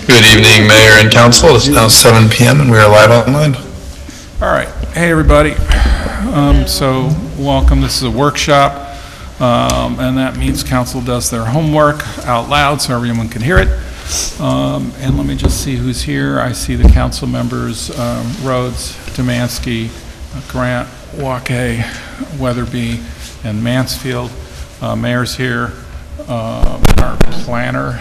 Good evening, Mayor and Council. It is now 7 p.m. and we are live online. All right. Hey, everybody. So welcome. This is a workshop, and that means council does their homework out loud so everyone can hear it. And let me just see who's here. I see the council members, Rhodes, Demansky, Grant, Wake, Weatherby, and Mansfield. Mayor's here. Our planner,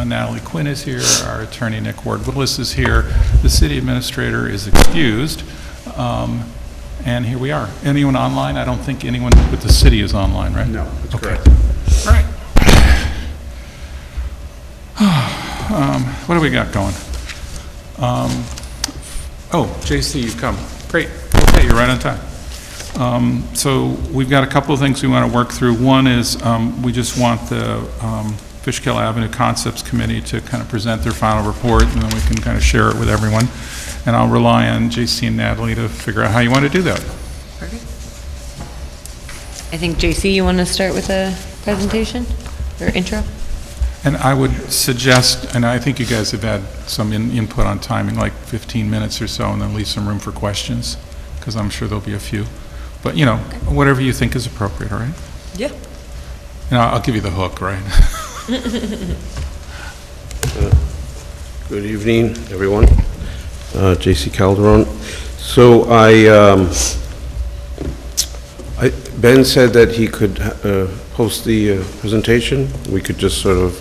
Natalie Quinn, is here. Our attorney, Nick Ward-Willis, is here. The city administrator is excused. And here we are. Anyone online? I don't think anyone with the city is online, right? No, that's correct. All right. What do we got going? JC, you've come. Great. Okay, you're right on time. So we've got a couple of things we want to work through. One is we just want the Fishkill Avenue Concepts Committee to kind of present their final report, and then we can kind of share it with everyone. And I'll rely on JC and Natalie to figure out how you want to do that. Perfect. I think, JC, you want to start with a presentation or intro? And I would suggest, and I think you guys have had some input on timing, like 15 minutes or so, and then leave some room for questions, because I'm sure there'll be a few. But, you know, whatever you think is appropriate, all right? Yeah. And I'll give you the hook, right? Good evening, everyone. J.C. Calderon. So Ben said that he could post the presentation. We could just sort of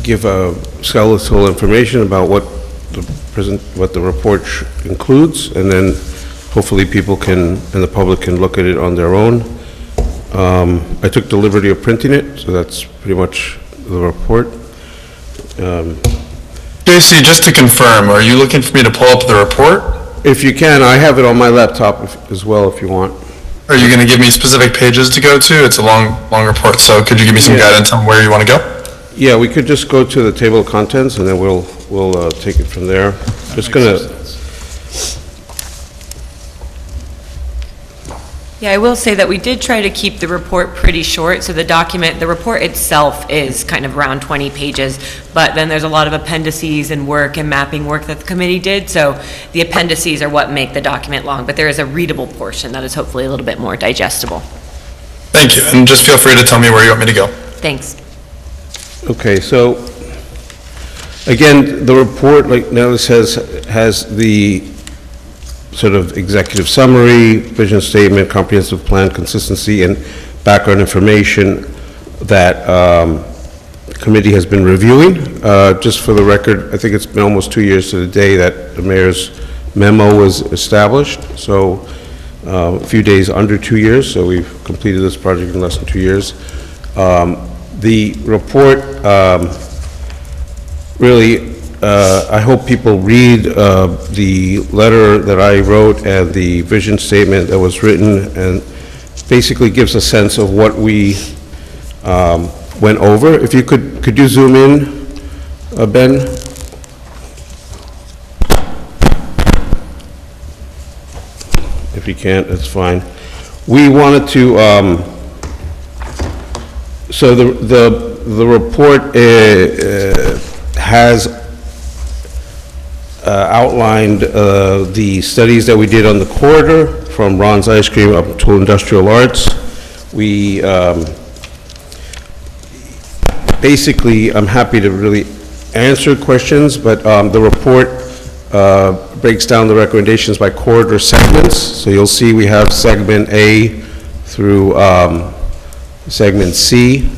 give a skeletal information about what the report includes, and then hopefully people can, and the public can look at it on their own. I took the liberty of printing it, so that's pretty much the report. JC, just to confirm, are you looking for me to pull up the report? If you can, I have it on my laptop as well if you want. Are you going to give me specific pages to go to? It's a long report, so could you give me some guidance on where you want to go? Yeah, we could just go to the table of contents and then we'll take it from there. Just gonna. Yeah, I will say that we did try to keep the report pretty short, so the report itself is kind of around 20 pages, but then there's a lot of appendices and work and mapping work that the committee did, so the appendices are what make the document long, but there is a readable portion that is hopefully a little bit more digestible. Thank you, and just feel free to tell me where you want me to go. Thanks. Okay, so again, the report, like Nellie says, has the sort of executive summary, vision statement, comprehensive plan, consistency, and background information that the committee has been reviewing. Just for the record, I think it's been almost 2 years to the day that the mayor's memo was established, so a few days under 2 years, so we've completed this project in less than 2 years. The report really, I hope people read the letter that I wrote and the vision statement that was written, and basically gives a sense of what we went over. If you could you zoom in, Ben? If you can't, that's fine. We wanted to, so the report has outlined the studies that we did on the corridor from Ron's Ice Cream up to Industrial Arts. We basically, I'm happy to really answer questions, but the report breaks down the recommendations by corridor segments. So you'll see we have segment A through segment C.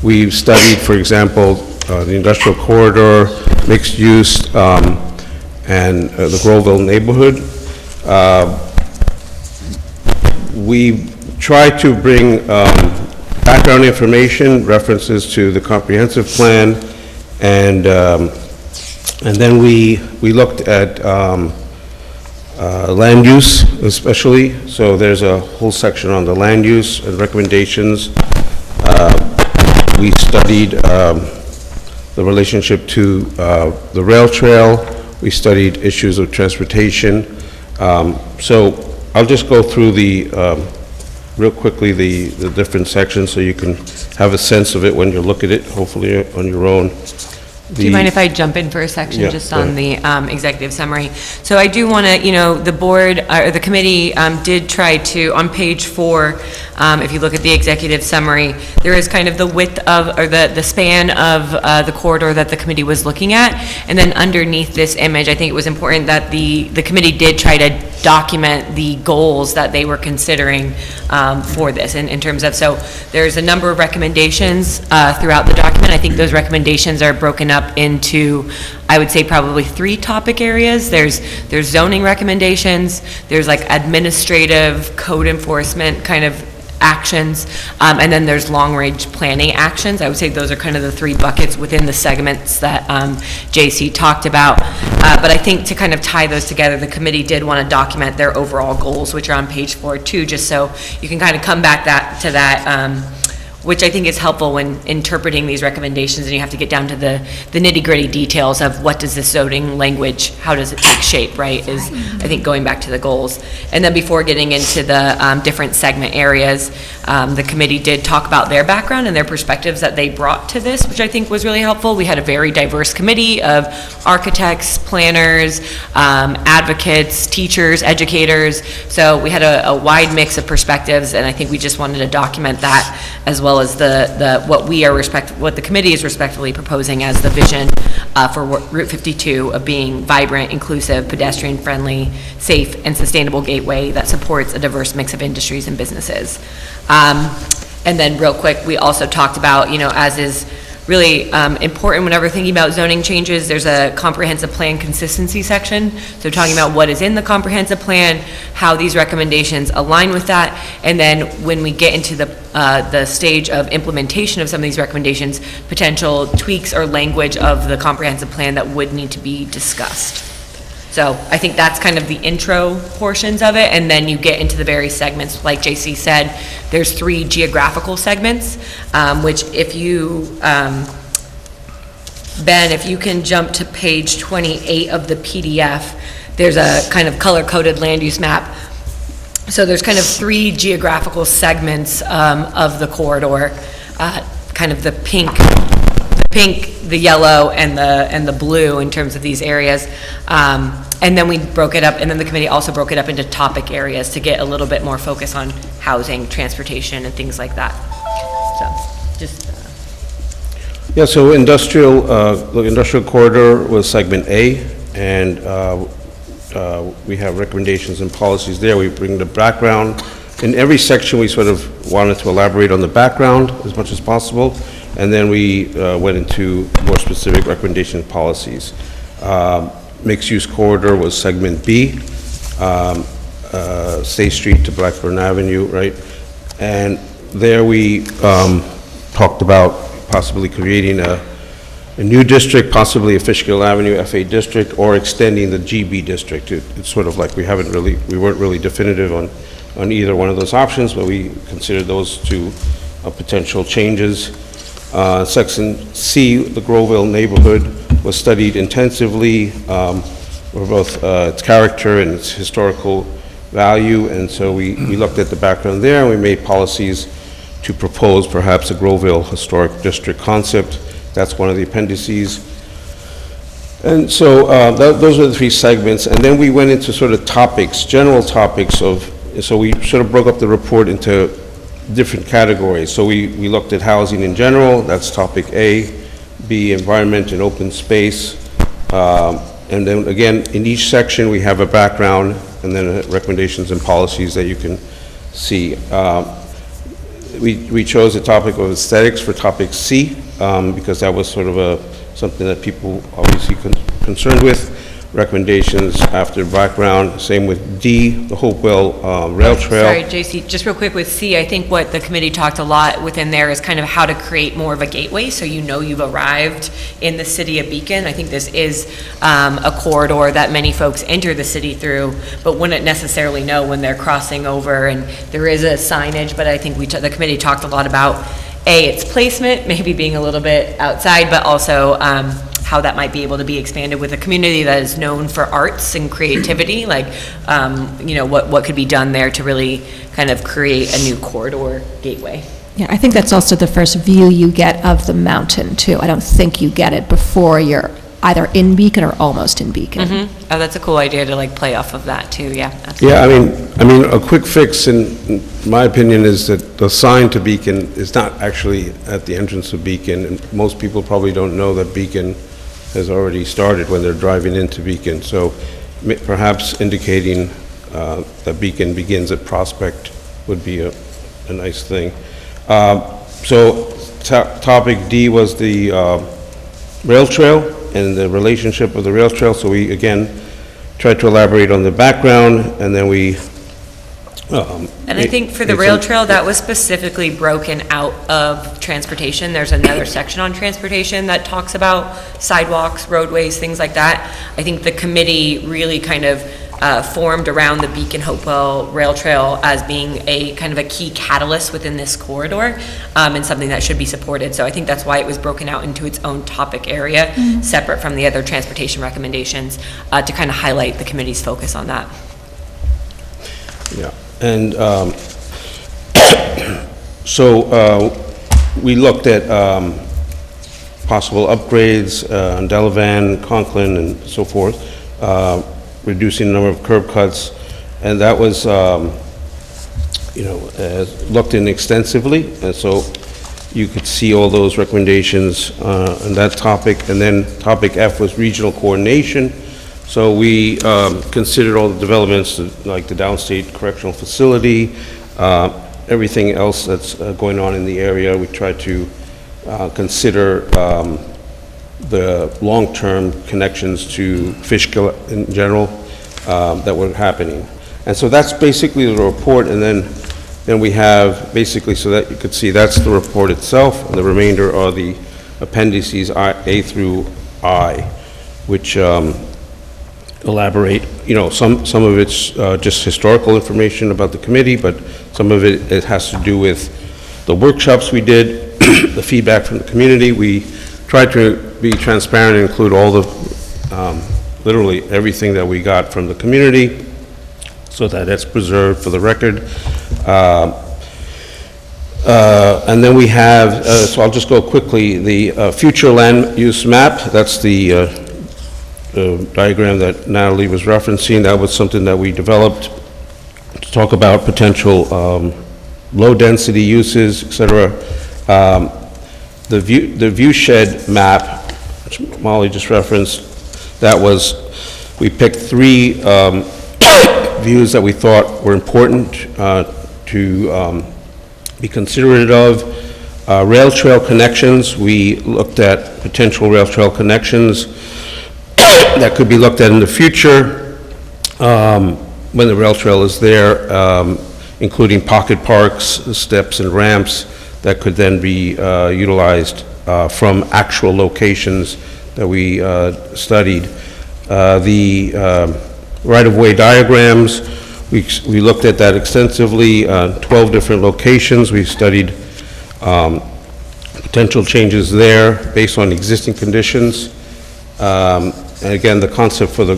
We've studied, for example, the industrial corridor, mixed use, and the Groveville neighborhood. We try to bring background information, references to the comprehensive plan, and then we looked at land use especially. So there's a whole section on the land use and recommendations. We studied the relationship to the rail trail. We studied issues of transportation. So I'll just go through real quickly the different sections so you can have a sense of it when you look at it, hopefully on your own. Do you mind if I jump in for a section Yeah, just go on the executive summary? So I do want to, the board, or the committee did try to, on page 4, if you look at the executive summary, there is kind of the width of, or the span of the corridor that the committee was looking at. And then underneath this image, I think it was important that the committee did try to document the goals that they were considering for this in terms of, so there's a number of recommendations throughout the document. I think those recommendations are broken up into, I would say, probably 3 topic areas. There's zoning recommendations, there's like administrative code enforcement kind of actions, and then there's long-range planning actions. I would say those are kind of the 3 buckets within the segments that JC talked about. But I think to kind of tie those together, the committee did want to document their overall goals, which are on page 4 too, just so you can kind of come back to that, which I think is helpful when interpreting these recommendations, and you have to get down to the nitty-gritty details of what does this zoning language, how does it take shape, right, is, I think, going back to the goals. And then before getting into the different segment areas, the committee did talk about their background and their perspectives that they brought to this, which I think was really helpful. We had a very diverse committee of architects, planners, advocates, teachers, educators, so we had a wide mix of perspectives, and I think we just wanted to document that, as well as what the committee is respectfully proposing as the vision for Route 52 of being vibrant, inclusive, pedestrian-friendly, safe, and sustainable gateway that supports a diverse mix of industries and businesses. And then real quick, we also talked about, as is really important whenever thinking about zoning changes, there's a comprehensive plan consistency section. So talking about what is in the comprehensive plan, how these recommendations align with that, and then when we get into the stage of implementation of some of these recommendations, potential tweaks or language of the comprehensive plan that would need to be discussed. So I think that's kind of the intro portions of it, and then you get into the various segments. Like JC said, there's 3 geographical segments, which if you, Ben, if you can jump to page 28 of the PDF, there's a kind of color-coded land use map. So there's kind of 3 geographical segments of the corridor, kind of the pink, the yellow, and the blue in terms of these areas. And then we broke it up, and then the committee also broke it up into topic areas to get a little bit more focus on housing, transportation, and things like that. So, just... Yeah, so industrial corridor was segment A, and we have recommendations and policies there. We bring the background. In every section, we sort of wanted to elaborate on the background as much as possible, and then we went into more specific recommendation policies. Mixed-use corridor was segment B, State Street to Blackburn Avenue, right? And there we talked about possibly creating a new district, possibly a Fishkill Avenue FA district, or extending the GB district. It's sort of like we weren't really definitive on either one of those options, but we considered those 2 potential changes. Section C, the Groveville neighborhood, was studied intensively for both its character and its historical value, and so we looked at the background there, and we made policies to propose perhaps a Groveville Historic District concept. That's one of the appendices. And so those are the 3 segments, and then we went into sort of topics, general topics so we sort of broke up the report into different categories. So we looked at housing in general, that's topic A, B, environment and open space, and then again, in each section we have a background and then recommendations and policies that you can see. We chose the topic of aesthetics for topic C, because that was sort of something that people obviously concerned with. Recommendations after background, same with D, the Hopewell Rail Trail. Sorry, JC, just real quick with C, I think what the committee talked a lot within there is kind of how to create more of a gateway so you know you've arrived in the city of Beacon. I think this is a corridor that many folks enter the city through, but wouldn't necessarily know when they're crossing over, and there is a signage, but I think the committee talked a lot about, A, its placement, maybe being a little bit outside, but also how that might be able to be expanded with a community that is known for arts and creativity, like, what could be done there to really kind of create a new corridor gateway. Yeah, I think that's also the first view you get of the mountain, too. I don't think you get it before you're either in Beacon or almost in Beacon. Oh, that's a cool idea to like play off of that too, yeah. Absolutely. Yeah, I mean, a quick fix, in my opinion, is that the sign to Beacon is not actually at the entrance of Beacon, and most people probably don't know that Beacon has already started when they're driving into Beacon. So perhaps indicating that Beacon begins at Prospect would be a nice thing. So topic D was the rail trail and the relationship of the rail trail. So we, again, tried to elaborate on the background, and then we... And I think for the rail trail, that was specifically broken out of transportation. There's another section on transportation that talks about sidewalks, roadways, things like that. I think the committee really kind of formed around the Beacon Hopewell Rail Trail as being a kind of a key catalyst within this corridor, and something that should be supported. So I think that's why it was broken out into its own topic area, separate from the other transportation recommendations, to kind of highlight the committee's focus on that. Yeah, and so we looked at possible upgrades on Delavan, Conklin, and so forth, reducing the number of curb cuts, and that was, looked in extensively, and so you could see all those recommendations on that topic. And then topic F was regional coordination. So we considered all the developments, like the downstate correctional facility, everything else that's going on in the area. We tried to consider the long-term connections to Fishkill in general that were happening. And so that's basically the report, and then we have basically, so that you could see, that's the report itself, and the remainder are the appendices A through I, which elaborate, some of it's just historical information about the committee, but some of it has to do with the workshops we did, the feedback from the community. We tried to be transparent and include all the, literally everything that we got from the community, so that it's preserved for the record. And then we have, so I'll just go quickly, the future land use map. That's the diagram that Natalie was referencing. That was something that we developed to talk about potential low-density uses, et cetera. The view shed map, which Molly just referenced, that was, we picked 3 views that we thought were important to be considerate of. Rail trail connections, we looked at potential rail trail connections that could be looked at in the future when the rail trail is there, including pocket parks, steps, and ramps that could then be utilized from actual locations that we studied. The right-of-way diagrams, we looked at that extensively, 12 different locations. We studied potential changes there based on existing conditions. And again, the concept for the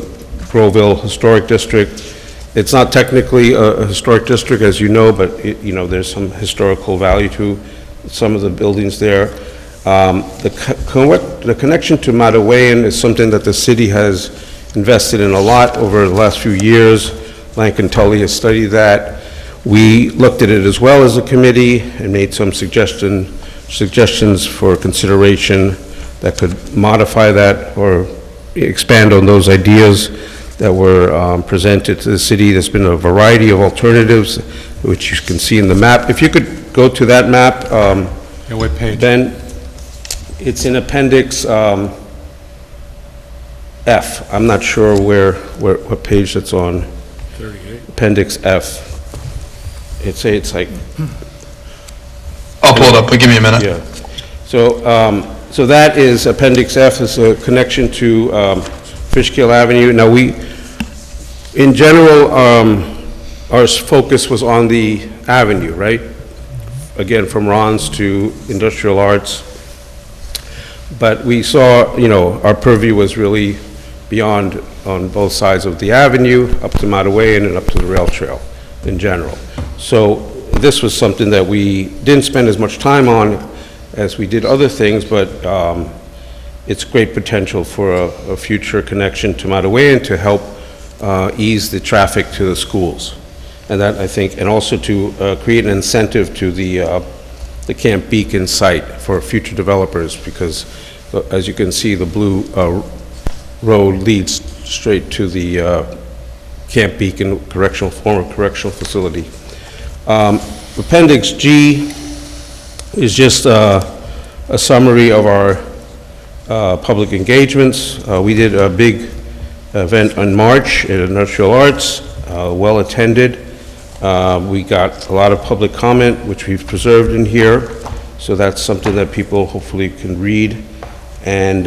Groveville Historic District, it's not technically a historic district, as you know, but there's some historical value to some of the buildings there. The connection to Matawayan is something that the city has invested in a lot over the last few years. Lankin Tully has studied that. We looked at it as well as a committee and made some suggestions for consideration that could modify that or expand on those ideas that were presented to the city. There's been a variety of alternatives, which you can see in the map. If you could go to that map, What page? then it's in Appendix F. I'm not sure what page that's on. 38. Appendix F. It's like, I'll pull it up, but give me a minute. yeah. So that is Appendix F, is a connection to Fishkill Avenue. Now in general, our focus was on the avenue, right? Again, from Ron's to Industrial Arts. But we saw, our purview was really beyond, on both sides of the avenue, up to Matawayan and up to the rail trail in general. So this was something that we didn't spend as much time on as we did other things, but it's great potential for a future connection to Mattawa to help ease the traffic to the schools. And that, I think, and also to create an incentive to the Camp Beacon site for future developers, because as you can see, the blue road leads straight to the Camp Beacon former correctional facility. Appendix G is just a summary of our public engagements. We did a big event in March at Industrial Arts, well attended. We got a lot of public comment, which we've preserved in here, so that's something that people hopefully can read. And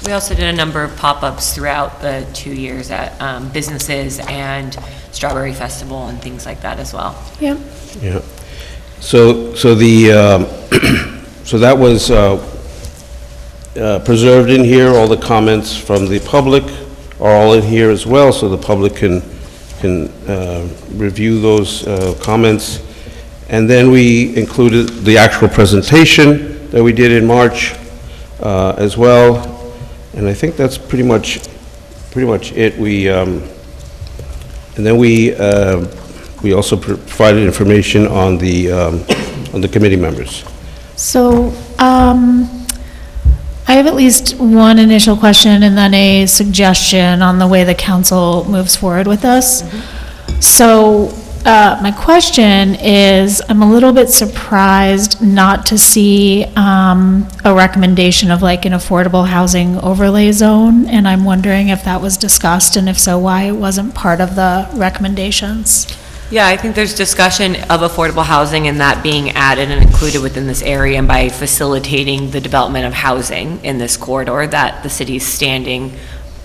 We also did a number of pop-ups throughout the 2 years at businesses and Strawberry Festival and things like that as well. Yeah. yeah, so that was preserved in here. All the comments from the public are all in here as well, so the public can review those comments. And then we included the actual presentation that we did in March as well. And I think that's pretty much it. And then we also provided information on the committee members. So, I have at least one initial question and then a suggestion on the way the council moves forward with this. So, my question is, I'm a little bit surprised not to see a recommendation of like an affordable housing overlay zone, and I'm wondering if that was discussed, and if so, why it wasn't part of the recommendations. Yeah, I think there's discussion of affordable housing and that being added and included within this area, and by facilitating the development of housing in this corridor, that the city's standing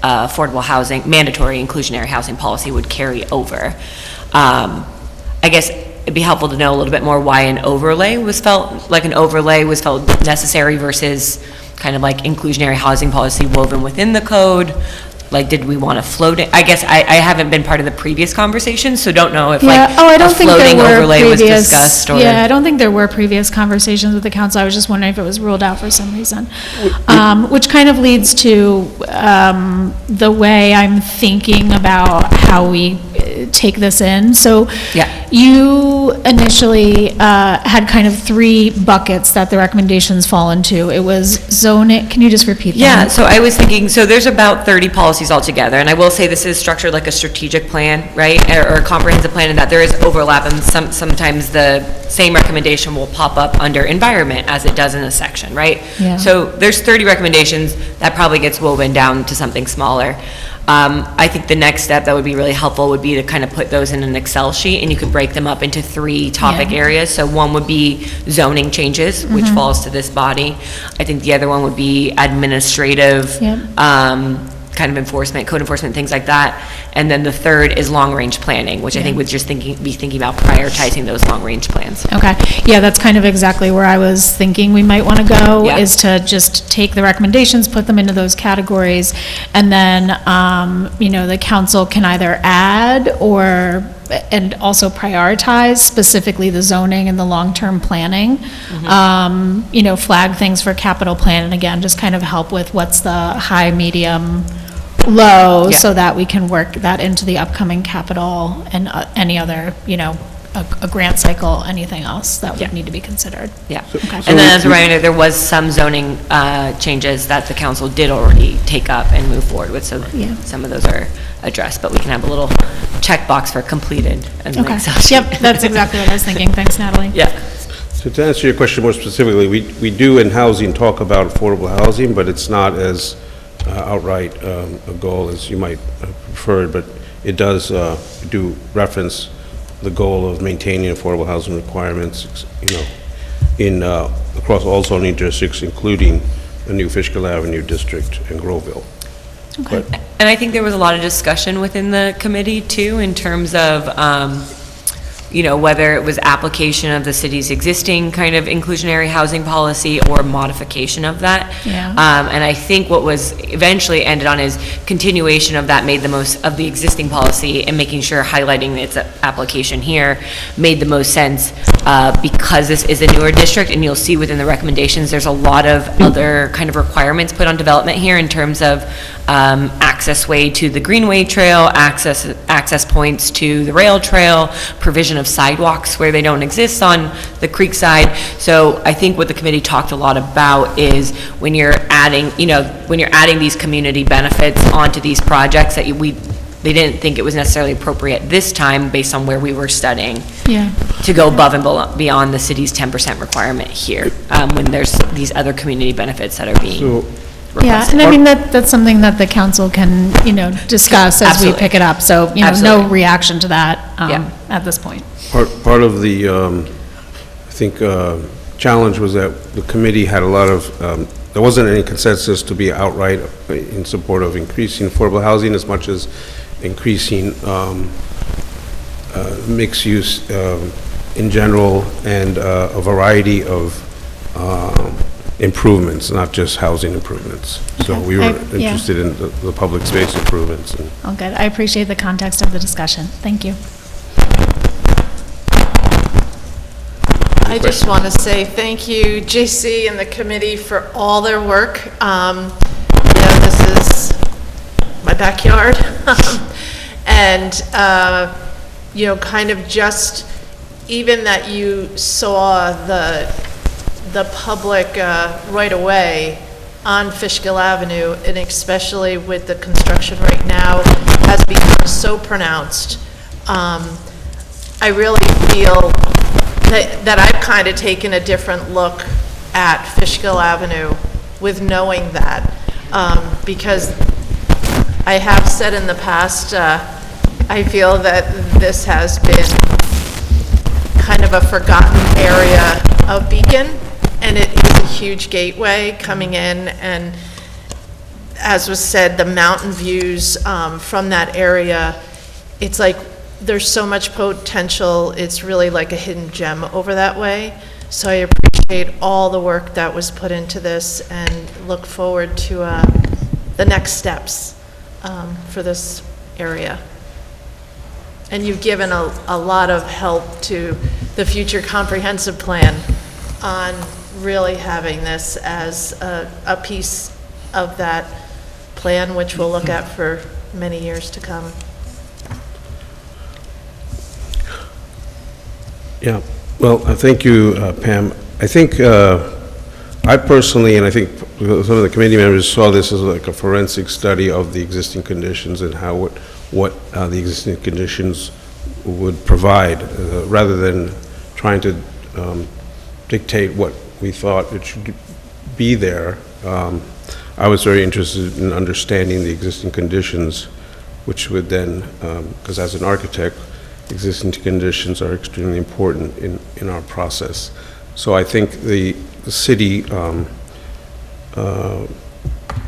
affordable housing, mandatory inclusionary housing policy would carry over. I guess it'd be helpful to know a little bit more why an overlay was felt necessary versus kind of like inclusionary housing policy woven within the code. Like, did we want to float it? I guess I haven't been part of the previous conversation, so don't know if Yeah, like I don't a think there floating were overlay was previous- discussed or. Yeah, I don't think there were previous conversations with the council. I was just wondering if it was ruled out for some reason. Which kind of leads to the way I'm thinking about how we take this in. So Yeah. you initially had kind of three buckets that the recommendations fall into. It was zoning, can you just repeat that? Yeah, so I was thinking, so there's about 30 policies altogether, and I will say this is structured like a strategic plan, right, or a comprehensive plan, in that there is overlap, and sometimes the same recommendation will pop up under environment as it does in a section, right? Yeah. So there's 30 recommendations, that probably gets woven down to something smaller. I think the next step that would be really helpful would be to kind of put those in an Excel sheet, and you could break them up into 3 topic Yeah. areas. So one would be zoning changes, which falls to this body. I think the other one would be administrative, Yep. kind of enforcement, code enforcement, things like that. And then the third is long-range planning, which I think would just be thinking about prioritizing those long-range plans. Okay, yeah, that's kind of exactly where I was thinking we might want to go, Yeah. is to just take the recommendations, put them into those categories, and then, the council can either add and also prioritize specifically the zoning and the long-term planning. Flag things for capital plan, and again, just kind of help with what's the high, medium, low, Yeah. so that we can work that into the upcoming capital and any other, a grant cycle, anything else that Yeah. would need to be considered. Yeah. Okay. And then as a reminder, there was some zoning changes that the council did already take up and move forward with, so Yeah. some of those are addressed, but we can have a little checkbox for completed. And Okay, yep, that's exactly what I was thinking. Thanks, Natalie. Yeah. So to answer your question more specifically, we do in housing talk about affordable housing, but it's not as outright a goal as you might have preferred, but it does do reference the goal of maintaining affordable housing requirements, across all zoning districts, including the new Fishkill Avenue district in Groveville. Okay. But And I think there was a lot of discussion within the committee too, in terms of whether it was application of the city's existing kind of inclusionary housing policy or modification of that. Yeah. And I think what was eventually ended on is continuation of that made the most of the existing policy, and making sure highlighting its application here made the most sense because this is a newer district, and you'll see within the recommendations, there's a lot of other kind of requirements put on development here in terms of access way to the Greenway Trail, access points to the rail trail, provision of sidewalks where they don't exist on the creek side. So I think what the committee talked a lot about is when you're adding, these community benefits onto these projects, that they didn't think it was necessarily appropriate this time based on where we were studying Yeah. to go above and beyond the city's 10% requirement here, when there's these other community benefits that are being So, Yeah, and I mean, that's something that the council can, discuss as we Absolutely. pick it up. So, no Absolutely. reaction to that Yeah. at this point. part of the, I think, challenge was that the committee had a lot of, there wasn't any consensus to be outright in support of increasing affordable housing as much as increasing mixed use in general, and a variety of improvements, not just housing improvements. So Okay. we were Yeah. interested in the public space improvements. And All good. I appreciate the context of the discussion. Thank you. I just want to say thank you, JC and the committee, for all their work. This is my backyard. And, kind of just, even that you saw the public right away on Fishkill Avenue, and especially with the construction right now, has become so pronounced. I really feel that I've kind of taken a different look at Fishkill Avenue with knowing that, because I have said in the past, I feel that this has been kind of a forgotten area of Beacon, and it is a huge gateway coming in, and as was said, the mountain views from that area, it's like there's so much potential. It's really like a hidden gem over that way. So I appreciate all the work that was put into this, and look forward to the next steps for this area. And you've given a lot of help to the future comprehensive plan on really having this as a piece of that plan, which we'll look at for many years to come. Yeah, well, thank you, Pam. I think, I personally, and I think some of the committee members saw this as like a forensic study of the existing conditions and how, what the existing conditions would provide, rather than trying to dictate what we thought it should be there. I was very interested in understanding the existing conditions, which would then, because as an architect, existing conditions are extremely important in our process. So I think the city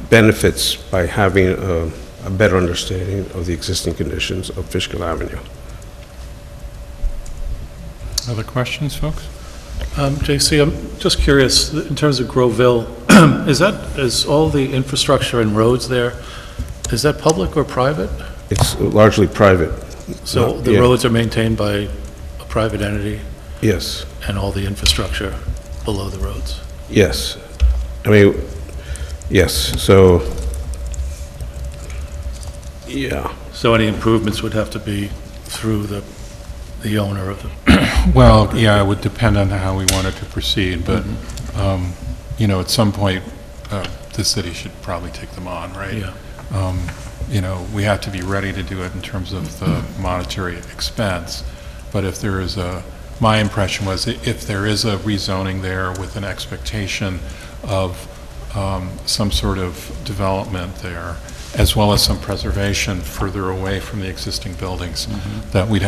benefits by having a better understanding of the existing conditions of Fishkill Avenue. Other questions, folks? JC, I'm just curious, in terms of Groveville, is all the infrastructure and roads there, is that public or private? It's largely private. So the Yeah. roads are maintained by a private entity, Yes, and all the infrastructure below the roads? yes. I mean, yes, so, yeah. So any improvements would have to be through the owner of the... Well, yeah, it would depend on how we wanted to proceed, but, at some point, the city should probably take them on, right? Yeah. We have to be ready to do it in terms of the monetary expense, but if there is my impression was if there is a rezoning there with an expectation of some sort of development there, as well as some preservation further away from the existing buildings, that we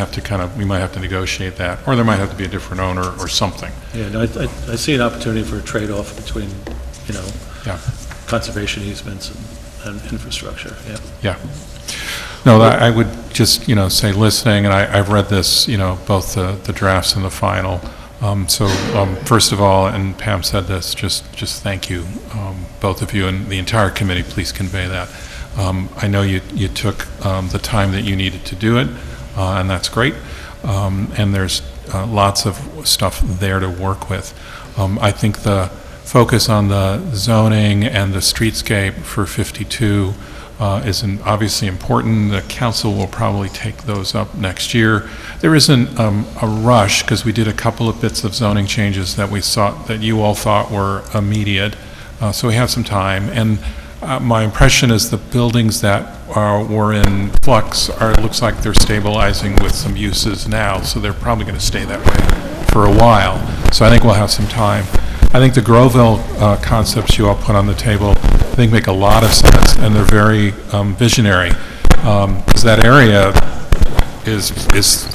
might have to negotiate that, or there might have to be a different owner or something. Yeah, no, I see an opportunity for a trade-off between, Yeah. conservation easements and infrastructure, yeah. Yeah. No, I would just, say, listening, and I've read this, both the drafts and the final. First of all, and Pam said this, just thank you, both of you, and the entire committee, please convey that. I know you took the time that you needed to do it, and that's great. And there's lots of stuff there to work with. I think the focus on the zoning and the streetscape for 52 is obviously important. The council will probably take those up next year. There isn't a rush, because we did a couple of bits of zoning changes that we saw, that you all thought were immediate, so we have some time. And my impression is the buildings that were in flux looks like they're stabilizing with some uses now, so they're probably going to stay that way for a while. So I think we'll have some time. I think the Groville concepts you all put on the table, I think make a lot of sense, and they're very visionary, because that area is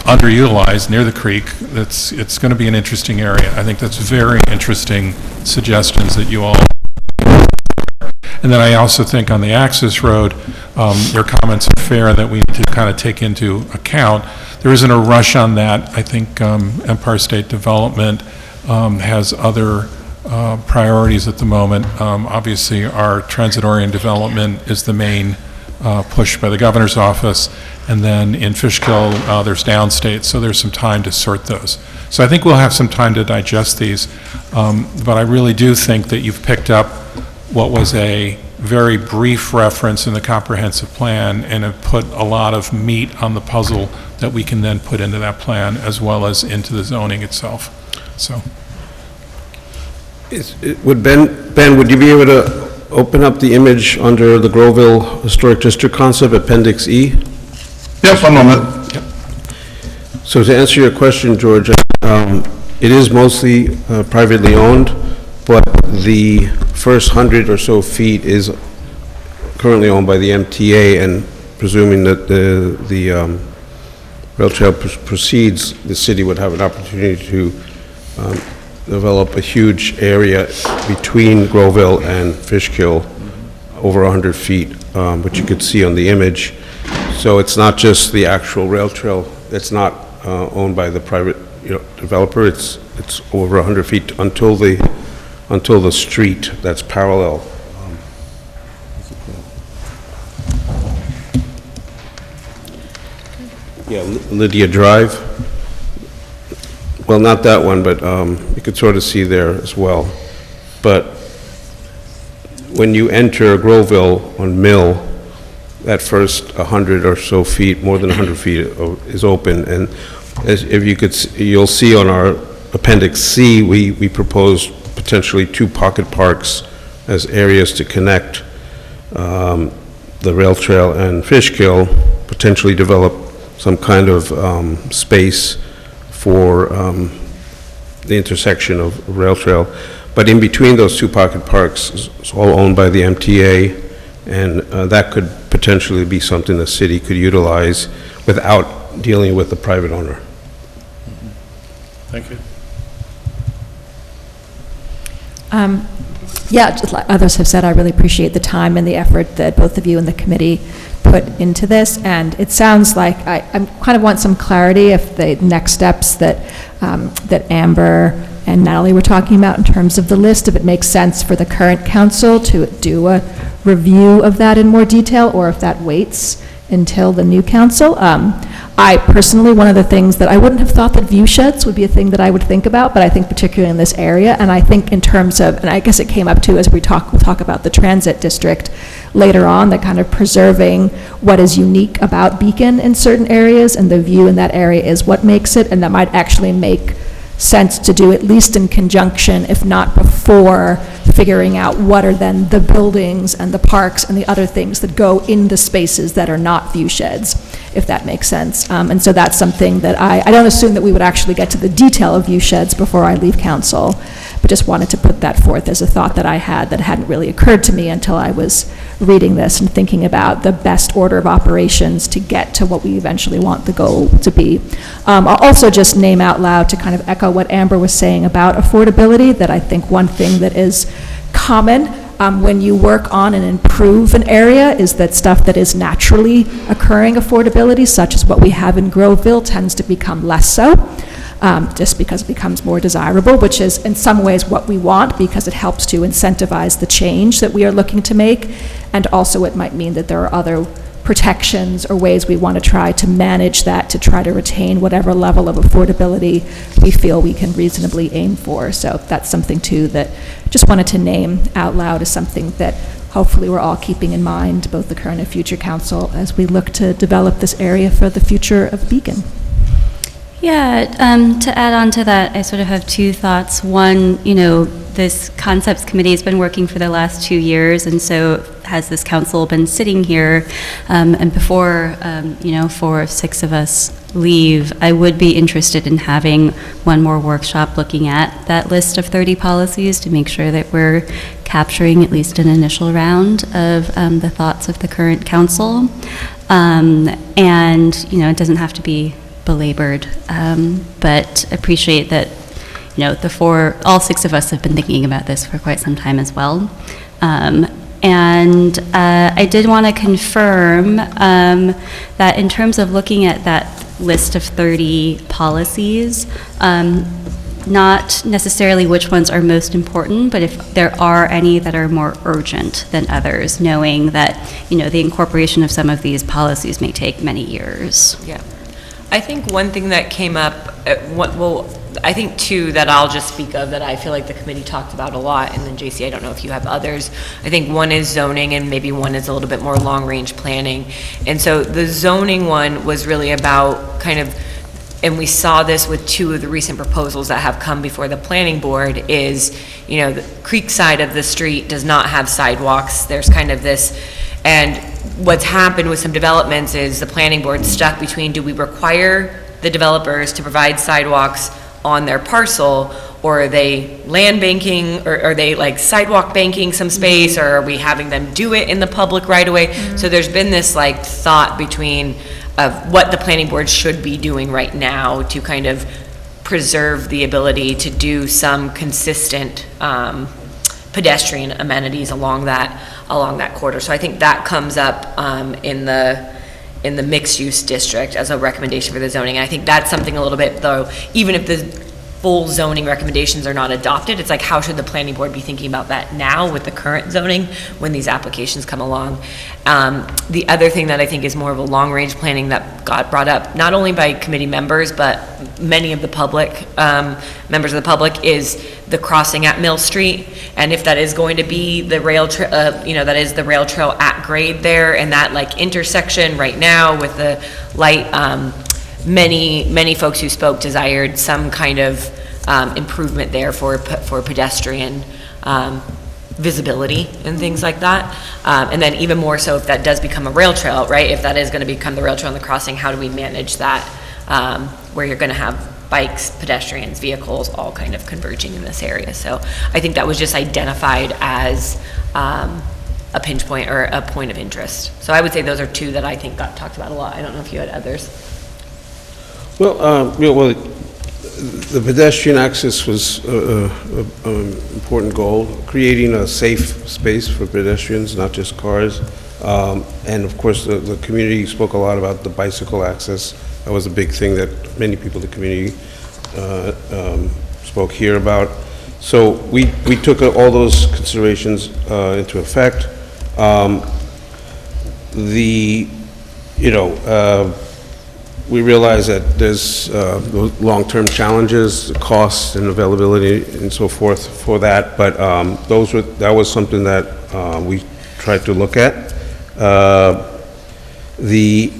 underutilized near the creek. It's going to be an interesting area. I think that's very interesting suggestions that you all. And then I also think on the access road, your comments are fair that we need to kind of take into account. There isn't a rush on that. I think Empire State Development has other priorities at the moment. Obviously, our transit-oriented development is the main push by the governor's office, and then in Fishkill, there's downstate, so there's some time to sort those. So I think we'll have some time to digest these, but I really do think that you've picked up what was a very brief reference in the comprehensive plan and have put a lot of meat on the puzzle that we can then put into that plan as well as into the zoning itself. So. Ben, would you be able to open up the image under the Groville Historic District concept, Appendix E? Yep, one moment. Yep. So to answer your question, George, it is mostly privately owned, but the first 100 or so feet is currently owned by the MTA, and presuming that the rail trail proceeds, the city would have an opportunity to develop a huge area between Groville and Fishkill, over 100 feet, which you could see on the image. So it's not just the actual rail trail that's not owned by the private developer. It's over 100 feet until the street that's parallel. Yeah, Lydia Drive. Well, not that one, but you could sort of see there as well. But when you enter Groville on Mill, that first 100 or so feet, more than 100 feet is open. And if you could, you'll see on our Appendix C, we proposed potentially 2 pocket parks as areas to connect the rail trail and Fishkill, potentially develop some kind of space for the intersection of rail trail. But in between those 2 pocket parks, it's all owned by the MTA, and that could potentially be something the city could utilize without dealing with the private owner. Thank you. Yeah, just like others have said, I really appreciate the time and the effort that both of you and the committee put into this, and it sounds like I kind of want some clarity if the next steps that that Amber and Natalie were talking about in terms of the list, if it makes sense for the current council to do a review of that in more detail, or if that waits until the new council. I personally, one of the things that I wouldn't have thought that view sheds would be a thing that I would think about, but I think particularly in this area, and I think in terms of, and I guess it came up too as we'll talk about the transit district later on, that kind of preserving what is unique about Beacon in certain areas, and the view in that area is what makes it, and that might actually make sense to do at least in conjunction, if not before, figuring out what are then the buildings and the parks and the other things that go in the spaces that are not view sheds, if that makes sense. And so that's something that I don't assume that we would actually get to the detail of view sheds before I leave council, but just wanted to put that forth as a thought that I had that hadn't really occurred to me until I was reading this and thinking about the best order of operations to get to what we eventually want the goal to be. I'll also just name out loud to kind of echo what Amber was saying about affordability, that I think one thing that is common when you work on and improve an area, is that stuff that is naturally occurring affordability, such as what we have in Groveville, tends to become less so, just because it becomes more desirable, which is in some ways what we want, because it helps to incentivize the change that we are looking to make. And also it might mean that there are other protections or ways we want to try to manage that, to try to retain whatever level of affordability we feel we can reasonably aim for. So that's something too that just wanted to name out loud as something that hopefully we're all keeping in mind, both the current and future council, as we look to develop this area for the future of Beacon. Yeah, to add on to that, I sort of have two thoughts. One, this concepts committee has been working for the last 2 years, and so has this council been sitting here, and before, 4 of 6 of us leave, I would be interested in having one more workshop looking at that list of 30 policies to make sure that we're capturing at least an initial round of the thoughts of the current council. And, it doesn't have to be belabored, but appreciate that, all 6 of us have been thinking about this for quite some time as well. And I did want to confirm that in terms of looking at that list of 30 policies, not necessarily which ones are most important, but if there are any that are more urgent than others, knowing that, the incorporation of some of these policies may take many years. Yeah. I think one thing that came up, I think two that I'll just speak of that I feel like the committee talked about a lot, and then JC, I don't know if you have others. I think one is zoning, and maybe one is a little bit more long-range planning. And so the zoning one was really about kind of, and we saw this with 2 of the recent proposals that have come before the planning board, is, the creek side of the street does not have sidewalks. There's kind of this, and what's happened with some developments is the planning board stuck between, do we require the developers to provide sidewalks on their parcel, or are they land banking, or are they like sidewalk banking some space, or are we having them do it in the public right away? So there's been this like thought between of what the planning board should be doing right now to kind of preserve the ability to do some consistent pedestrian amenities along that corridor. So I think that comes up in the mixed-use district as a recommendation for the zoning. And I think that's something a little bit, though, even if the full zoning recommendations are not adopted, it's like, how should the planning board be thinking about that now with the current zoning when these applications come along? The other thing that I think is more of a long-range planning that got brought up, not only by committee members, but many of the public, members of the public, is the crossing at Mill Street. And if that is going to be the rail trail, that is the rail trail at grade there, and that like intersection right now with the light, many folks who spoke desired some kind of improvement there for pedestrian visibility and things like that. And then even more so if that does become a rail trail, right? If that is going to become the rail trail on the crossing, how do we manage that where you're going to have bikes, pedestrians, vehicles all kind of converging in this area? So I think that was just identified as a pinch point or a point of interest. So I would say those are 2 that I think got talked about a lot. I don't know if you had others. Well, the pedestrian access was an important goal, creating a safe space for pedestrians, not just cars. And of course, the community spoke a lot about the bicycle access. That was a big thing that many people in the community spoke here about. So we took all those considerations into effect. We realize that there's long-term challenges, costs and availability and so forth for that, but that was something that we tried to look at. The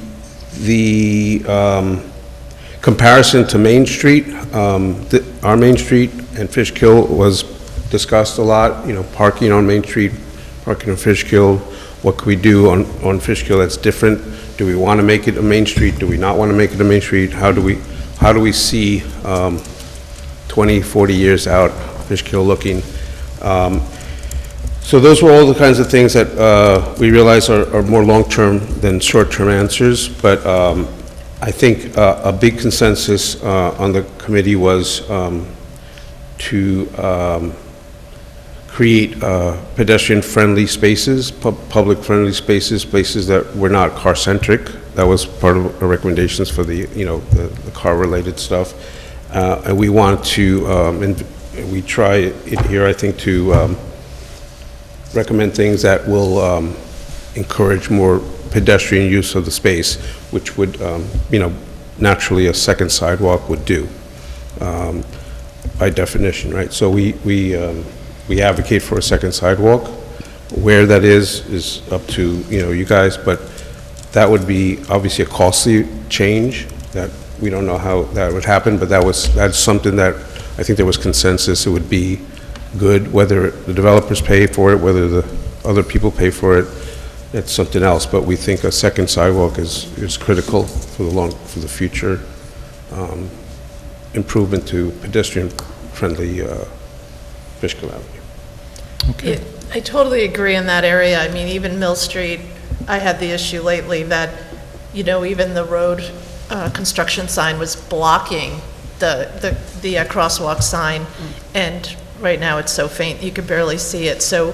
comparison to Main Street, our Main Street and Fishkill was discussed a lot, parking on Main Street, parking on Fishkill, what could we do on Fishkill that's different? Do we want to make it a Main Street? Do we not want to make it a Main Street? How do we see 20, 40 years out Fishkill looking? So those were all the kinds of things that we realize are more long-term than short-term answers, but I think a big consensus on the committee was to create pedestrian-friendly spaces, public-friendly spaces, places that were not car-centric. That was part of our recommendations for the, the car-related stuff. And we want to, and we try it here, I think, to recommend things that will encourage more pedestrian use of the space, which would, naturally a second sidewalk would do, by definition, right? So we advocate for a second sidewalk. Where that is up to, you guys, but that would be obviously a costly change that we don't know how that would happen, but that's something that I think there was consensus it would be good, whether the developers pay for it, whether the other people pay for it, it's something else, but we think a second sidewalk is critical for the future improvement to pedestrian-friendly Fishkill Avenue. Okay. I totally agree in that area. I mean, even Mill Street, I had the issue lately that, even the road construction sign was blocking the crosswalk sign, and right now it's so faint, you could barely see it. So,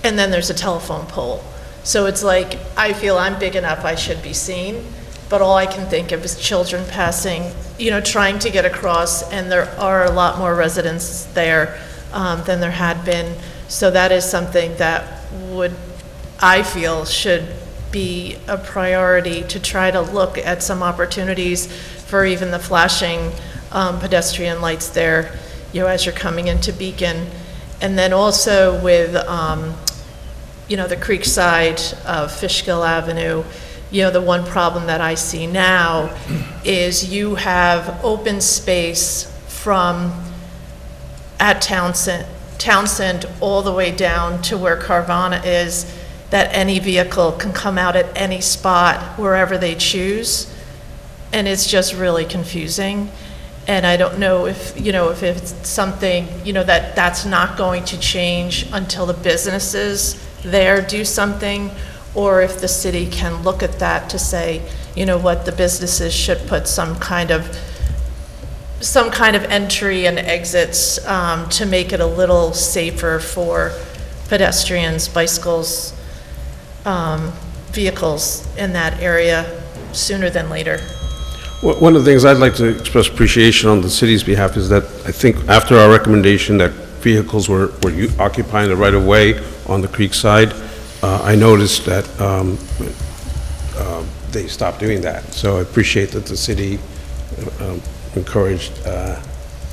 and then there's a telephone pole. So it's like, I feel I'm big enough, I should be seen, but all I can think of is children passing, trying to get across, and there are a lot more residents there than there had been. So that is something that I feel should be a priority, to try to look at some opportunities for even the flashing pedestrian lights there, as you're coming into Beacon. And then also with, the creek side of Fishkill Avenue, the one problem that I see now is you have open space from at Townsend all the way down to where Carvana is, that any vehicle can come out at any spot wherever they choose, and it's just really confusing. And I don't know if it's something, that's not going to change until the businesses there do something, or if the city can look at that to say, what, the businesses should put some kind of entry and exits to make it a little safer for pedestrians, bicycles, vehicles in that area sooner than later. One of the things I'd like to express appreciation on the city's behalf is that I think after our recommendation that vehicles were occupying the right-of-way on the creek side, I noticed that they stopped doing that. So I appreciate that the city encouraged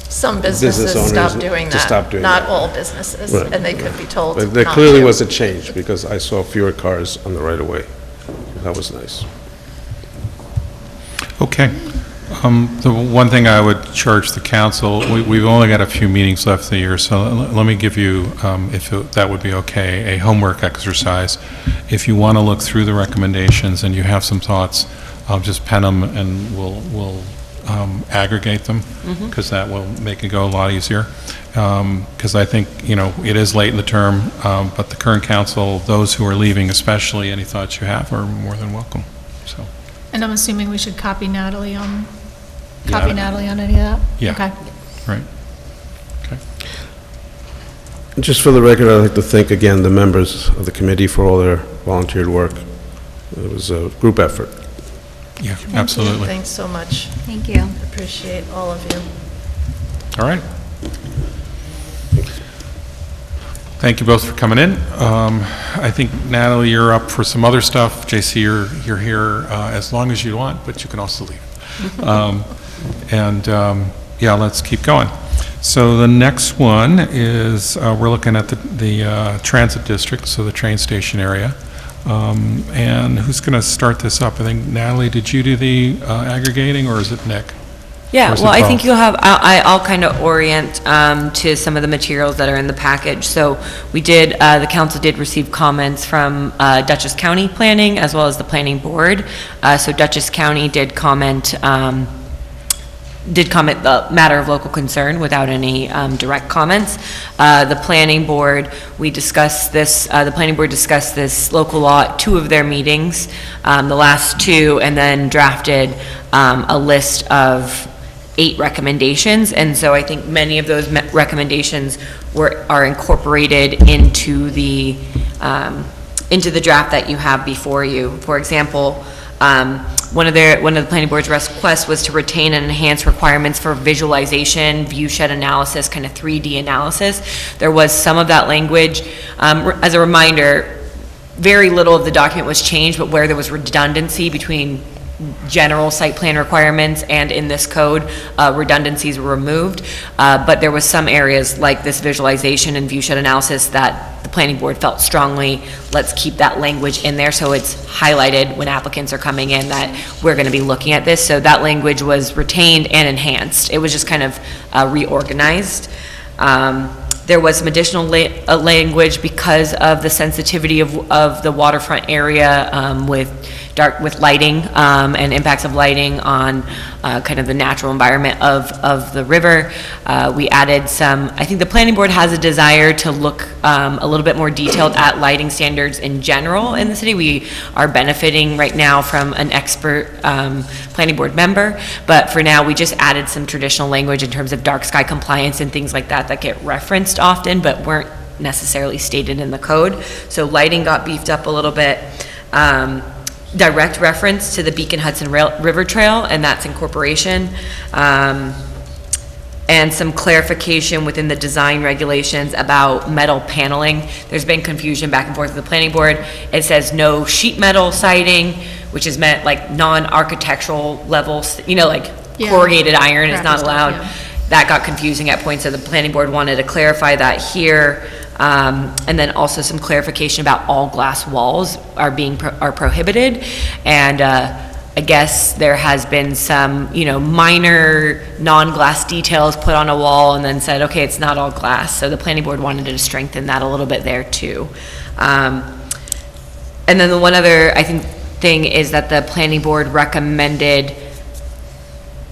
Some business businesses owners stop doing to that. stop doing Not that. all businesses, Right, and they could be told But there not clearly to. was a change, because I saw fewer cars on the right-of-way. That was nice. Okay. The one thing I would charge the council, we've only got a few meetings left of the year, so let me give you, if that would be okay, a homework exercise. If you want to look through the recommendations and you have some thoughts, just pen them and we'll aggregate them, because that will make it go a lot easier. Because I think, it is late in the term, but the current council, those who are leaving especially, any thoughts you have are more than welcome, so. And I'm assuming we should copy Natalie on Yeah. any of that? Yeah. Okay. Right. Okay. Just for the record, I'd like to thank again the members of the committee for all their volunteered work. It was a group effort. Yeah, absolutely. Thanks so much. Thank you. Appreciate all of you. All right. Thank you both for coming in. I think, Natalie, you're up for some other stuff. JC, you're here as long as you want, but you can also leave. Yeah, let's keep going. So the next one is, we're looking at the transit district, so the train station area. And who's going to start this up? I think, Natalie, did you do the aggregating, or is it Nick? Yeah, Or is well, it I think both? you'll have, I'll kind of orient to some of the materials that are in the package. So we did, the council did receive comments from Dutchess County Planning as well as the Planning Board. So Dutchess County did comment the matter of local concern without any direct comments. The Planning Board, we discussed this, the Planning Board discussed this local law at 2 of their meetings, the last 2, and then drafted a list of 8 recommendations, and so I think many of those recommendations are incorporated into the draft that you have before you. For example, one of the planning board's requests was to retain and enhance requirements for visualization, view shed analysis, kind of 3D analysis. There was some of that language. As a reminder, very little of the document was changed, but where there was redundancy between general site plan requirements and in this code, redundancies were removed. But there was some areas like this visualization and view shed analysis that the planning board felt strongly, let's keep that language in there so it's highlighted when applicants are coming in that we're going to be looking at this. So that language was retained and enhanced. It was just kind of reorganized. There was some additional language because of the sensitivity of the waterfront area with lighting and impacts of lighting on kind of the natural environment of the river. We added some, I think the planning board has a desire to look a little bit more detailed at lighting standards in general in the city. We are benefiting right now from an expert planning board member, but for now we just added some traditional language in terms of dark sky compliance and things like that get referenced often but weren't necessarily stated in the code. So lighting got beefed up a little bit. Direct reference to the Beacon Hudson River Trail, and that's incorporation. And some clarification within the design regulations about metal paneling. There's been confusion back and forth with the planning board. It says no sheet metal siding, which is meant like non-architectural levels, like corrugated iron is not allowed. That got confusing at points, so the planning board wanted to clarify that here. And then also some clarification about all glass walls are prohibited. And I guess there has been some, minor non-glass details put on a wall and then said, okay, it's not all glass. So the planning board wanted to strengthen that a little bit there too. And then the one other, I think, thing is that the planning board recommended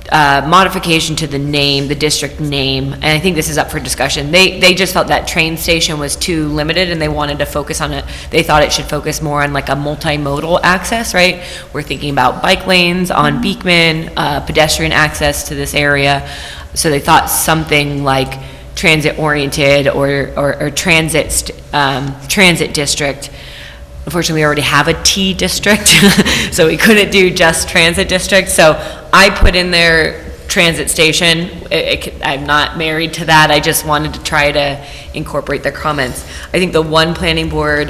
modification to the name, the district name, and I think this is up for discussion. They just felt that train station was too limited and they wanted to focus on it. They thought it should focus more on like a multimodal access, right? We're thinking about bike lanes on Beekman, pedestrian access to this area. So they thought something like transit oriented or transit district. Unfortunately, we already have a T district, so we couldn't do just transit district. So I put in there transit station. I'm not married to that. I just wanted to try to incorporate their comments. I think the one planning board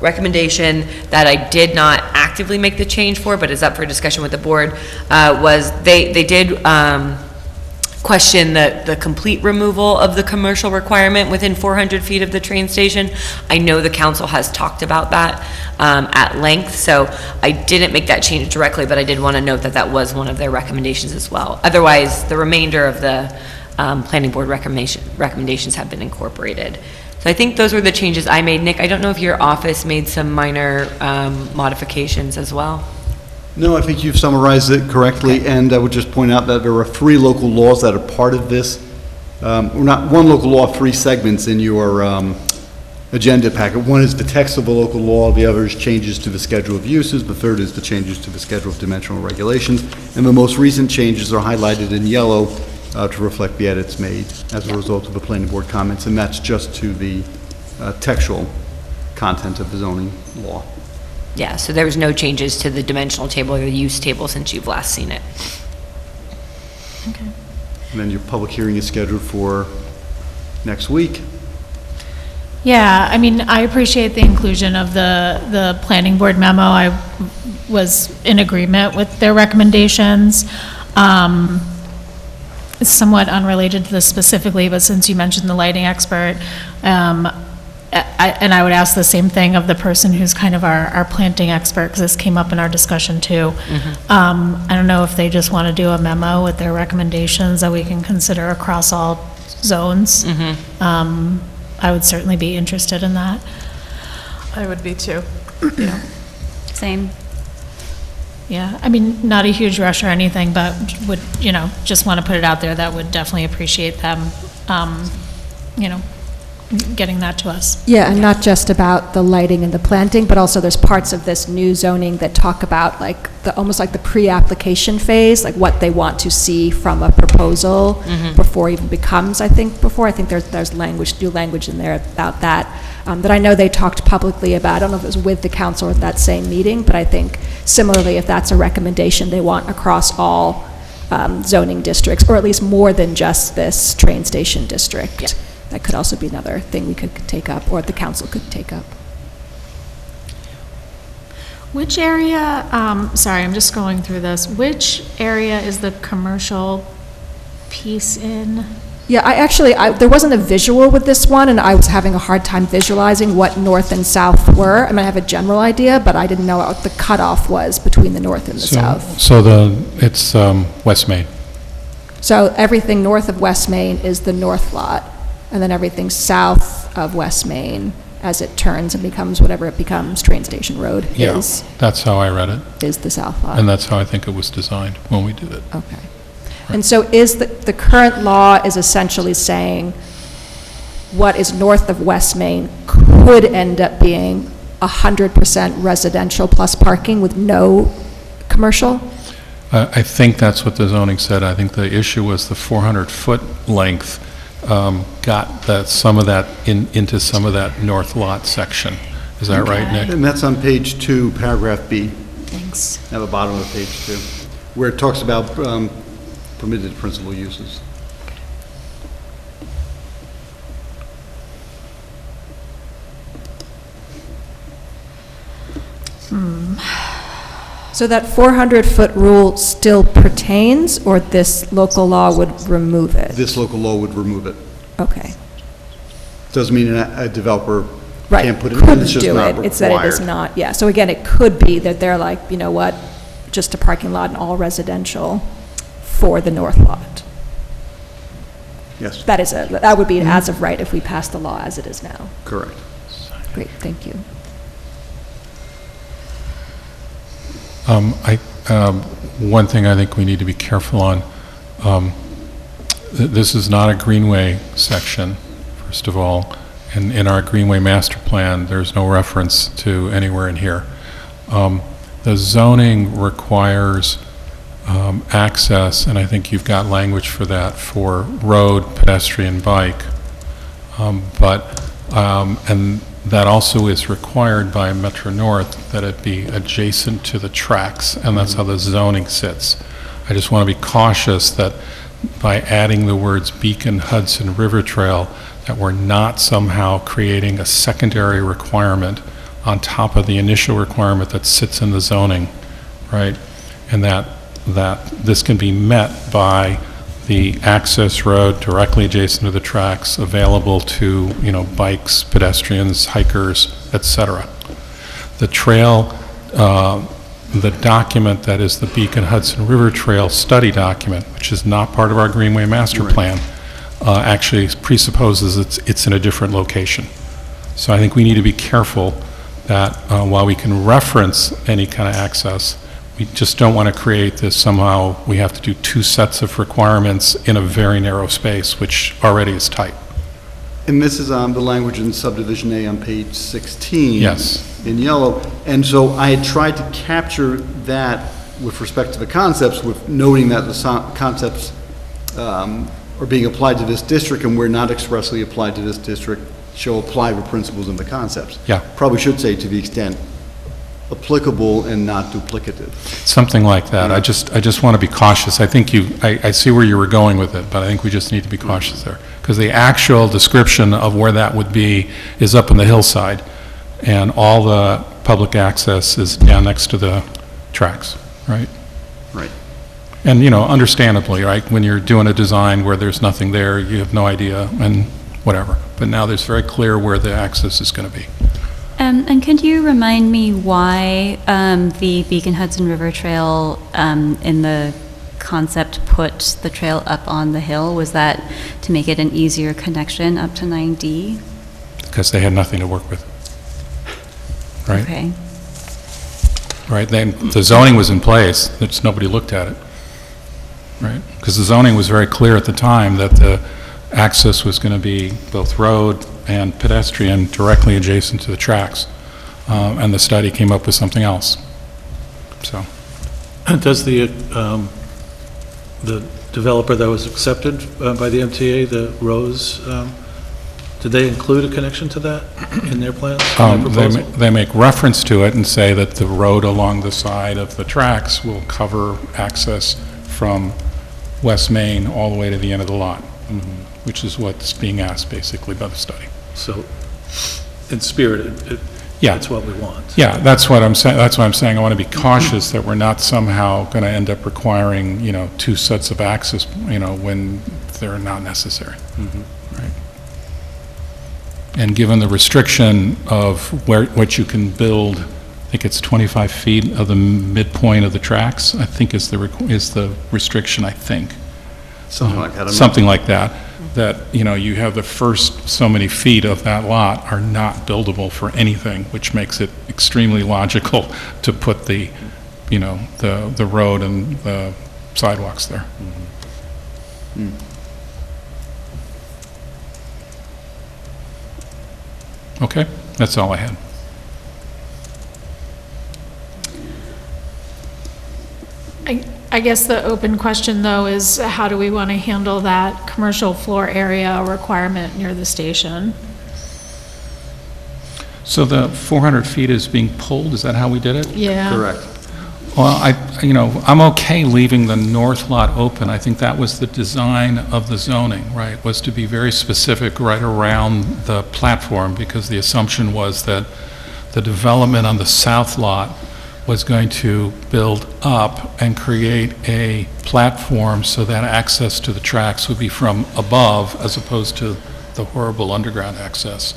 recommendation that I did not actively make the change for, but is up for discussion with the board, was they did question the complete removal of the commercial requirement within 400 feet of the train station. I know the council has talked about that at length, so I didn't make that change directly, but I did want to note that that was one of their recommendations as well. Otherwise, the remainder of the planning board recommendations have been incorporated. So I think those were the changes I made. Nick, I don't know if your office made some minor modifications as well. No, I think you've summarized it correctly, and I would just point out that there are 3 local laws that are part of this. Not one local law, 3 segments in your agenda packet. One is the text of the local law, the other is changes to the schedule of uses, the third is the changes to the schedule of dimensional regulations, and the most recent changes are highlighted in yellow to reflect the edits made as a result of the planning board comments, and that's just to the textual content of the zoning law. Yeah, so there was no changes to the dimensional table or the use table since you've last seen it. Okay. And then your public hearing is scheduled for next week. Yeah, I mean, I appreciate the inclusion of the planning board memo. I was in agreement with their recommendations. It's somewhat unrelated to this specifically, but since you mentioned the lighting expert, and I would ask the same thing of the person who's kind of our planting expert, because this came up in our discussion too. I don't know if they just want to do a memo with their recommendations that we can consider across all zones. I would certainly be interested in that. I would be too. Same. Yeah, I mean, not a huge rush or anything, but would, just want to put it out there that would definitely appreciate them, getting that to us. Yeah, and not just about the lighting and the planting, but also there's parts of this new zoning that talk about like almost like the pre-application phase, like what they want to see from a proposal before it even becomes, I think there's new language in there about that, that I know they talked publicly about. I don't know if it was with the council at that same meeting, but I think similarly, if that's a recommendation they want across all zoning districts, or at least more than just this train station district. Yeah. That could also be another thing we could take up, or the council could take up. Which area, sorry, I'm just going through this. Which area is the commercial piece in? Yeah, there wasn't a visual with this one, and I was having a hard time visualizing what north and south were. I mean, I have a general idea, but I didn't know what the cutoff was between the north and the south. So it's West Main. So everything north of West Main is the north lot, and then everything south of West Main, as it turns and becomes whatever it becomes, Train Station Road, Yeah, that's how I read it, is the south lot. and that's how I think it was designed when we did it. Okay. And so is the current law is essentially saying what is north of West Main could end up being 100% residential plus parking with no commercial? I think that's what the zoning said. I think the issue was the 400-foot length got some of that into some of that north lot section. Is that right, Nick? And that's on page 2, paragraph B, Thanks. at the bottom of page 2, where it talks about permitted principal uses. So that 400-foot rule still pertains, or this local law would remove it? This local law would remove it. Okay. Doesn't mean a developer Right. can't put it in, Couldn't it's just do not it. required. It's that it is not, yeah. So again, it could be that they're like, you know what, just a parking lot and all residential for the north lot. Yes, That would be an as of right if we pass the law as it is now. correct. Great, thank you. One thing I think we need to be careful on, this is not a greenway section, first of all, and in our greenway master plan, there's no reference to anywhere in here. The zoning requires access, and I think you've got language for that, for road, pedestrian, bike, and that also is required by Metro North that it be adjacent to the tracks, and that's how the zoning sits. I just want to be cautious that by adding the words Beacon, Hudson, River Trail, that we're not somehow creating a secondary requirement on top of the initial requirement that sits in the zoning, right? And that this can be met by the access road directly adjacent to the tracks, available to, bikes, pedestrians, hikers, etc. The trail, the document that is the Beacon Hudson River Trail study document, which is not part of our Greenway Master Plan, actually presupposes it's in a different location. So I think we need to be careful that while we can reference any kind of access, we just don't want to create this somehow we have to do two sets of requirements in a very narrow space, which already is tight. And this is the language in subdivision A on page 16. Yes. In yellow. And so I had tried to capture that with respect to the concepts, with noting that the concepts are being applied to this district and were not expressly applied to this district, shall apply the principles in the concepts. Yeah. Probably should say to the extent applicable and not duplicative. Something like that. I just want to be cautious. I think I see where you were going with it, but I think we just need to be cautious there. Because the actual description of where that would be is up in the hillside, and all the public access is down next to the tracks, right? Right. And, understandably, right, when you're doing a design where there's nothing there, you have no idea, and whatever. But now there's very clear where the access is going to be. And could you remind me why the Beacon Hudson River Trail in the concept put the trail up on the hill? Was that to make it an easier connection up to 9D? Because they had nothing to work with. Right? Okay. Right, then the zoning was in place, just nobody looked at it. Right? Because the zoning was very clear at the time that the access was going to be both road and pedestrian directly adjacent to the tracks. And the study came up with something else. So, Does the developer that was accepted by the MTA, the Rose, did they include a connection to that in their plans? in their proposal? they make reference to it and say that the road along the side of the tracks will cover access from West Main all the way to the end of the lot, which is what's being asked basically by the study. So, in spirit, Yeah. it's what we want. Yeah, that's what I'm saying, that's why I'm saying I want to be cautious that we're not somehow going to end up requiring, two sets of access, when they're not necessary. Right. And given the restriction of what you can build, I think it's 25 feet of the midpoint of the tracks, I think is the restriction, I think. Something like that. Something like that, you have the first so many feet of that lot are not buildable for anything, which makes it extremely logical to put the road and the sidewalks there. Okay, that's all I had. I guess the open question, though, is how do we want to handle that commercial floor area requirement near the station? So the 400 feet is being pulled, is that how we did it? Yeah. Correct. Well, I'm okay leaving the north lot open. I think that was the design of the zoning, right, was to be very specific right around the platform, because the assumption was that the development on the south lot was going to build up and create a platform so that access to the tracks would be from above as opposed to the horrible underground access.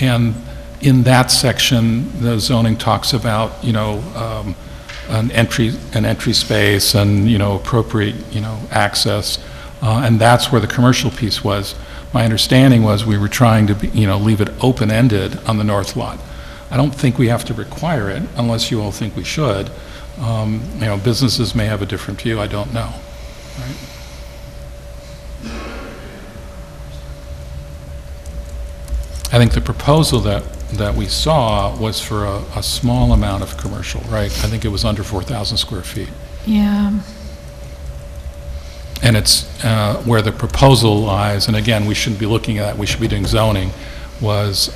And in that section, the zoning talks about, an entry space and, appropriate, access. And that's where the commercial piece was. My understanding was we were trying to, leave it open-ended on the north lot. I don't think we have to require it unless you all think we should. Businesses may have a different view, I don't know. Right? I think the proposal that we saw was for a small amount of commercial, right? I think it was under 4,000 square feet. Yeah. And it's where the proposal lies, and again, we shouldn't be looking at that, we should be doing zoning, was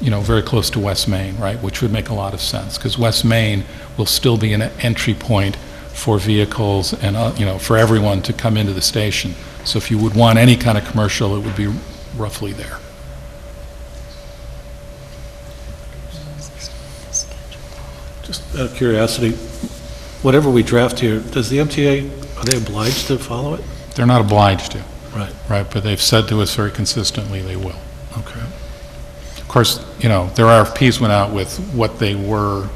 very close to West Main, right, which would make a lot of sense, because West Main will still be an entry point for vehicles and, for everyone to come into the station. So if you would want any kind of commercial, it would be roughly there. Just out of curiosity, whatever we draft here, does the MTA, are they obliged to follow it? They're not obliged to, Right. right, but they've said to us very consistently they will. Okay. Of course, their RFPs went out with what they were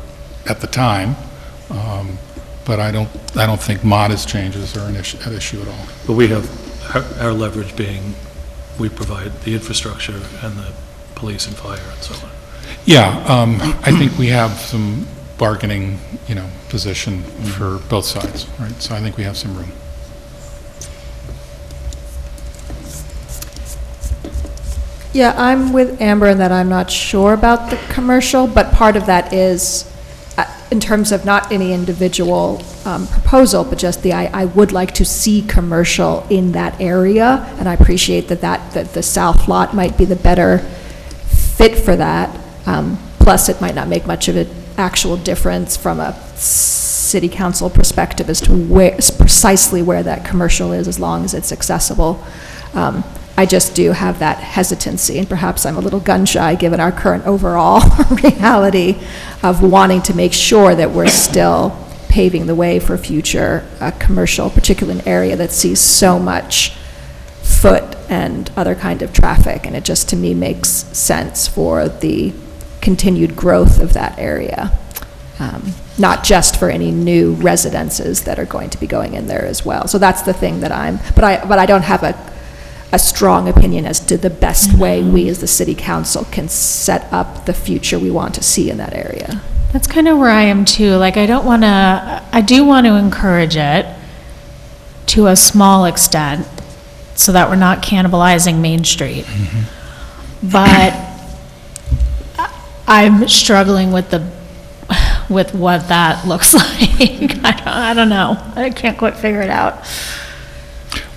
at the time, but I don't think modest changes are an issue at all. But we have, our leverage being, we provide the infrastructure and the police and fire and so on. Yeah, I think we have some bargaining, position for both sides, right? So I think we have some room. Yeah, I'm with Amber in that I'm not sure about the commercial, but part of that is in terms of not any individual proposal, but just I would like to see commercial in that area, and I appreciate that the south lot might be the better fit for that. Plus, it might not make much of an actual difference from a city council perspective as to precisely where that commercial is, as long as it's accessible. I just do have that hesitancy, and perhaps I'm a little gun-shy given our current overall reality of wanting to make sure that we're still paving the way for future commercial, particularly in an area that sees so much foot and other kind of traffic, and it just, to me, makes sense for the continued growth of that area, not just for any new residences that are going to be going in there as well. So that's the thing that but I don't have a strong opinion as to the best way we as the city council can set up the future we want to see in that area. That's kind of where I am too. Like, I do want to encourage it to a small extent, so that we're not cannibalizing Main Street. But I'm struggling with what that looks like. I don't know. I can't quite figure it out.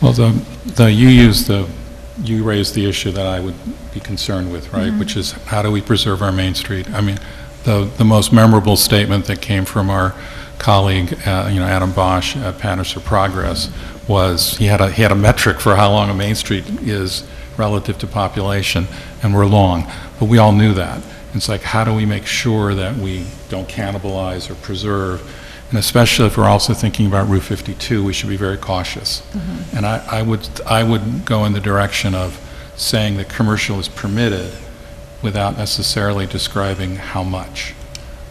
Well, you raised the issue that I would be concerned with, right? Which is, how do we preserve our Main Street? I mean, the most memorable statement that came from our colleague, Adam Bosch at Patterns for Progress, was he had a metric for how long a Main Street is relative to population, and we're long. But we all knew that. It's like, how do we make sure that we don't cannibalize or preserve? And especially if we're also thinking about Route 52, we should be very cautious. And I would go in the direction of saying that commercial is permitted without necessarily describing how much.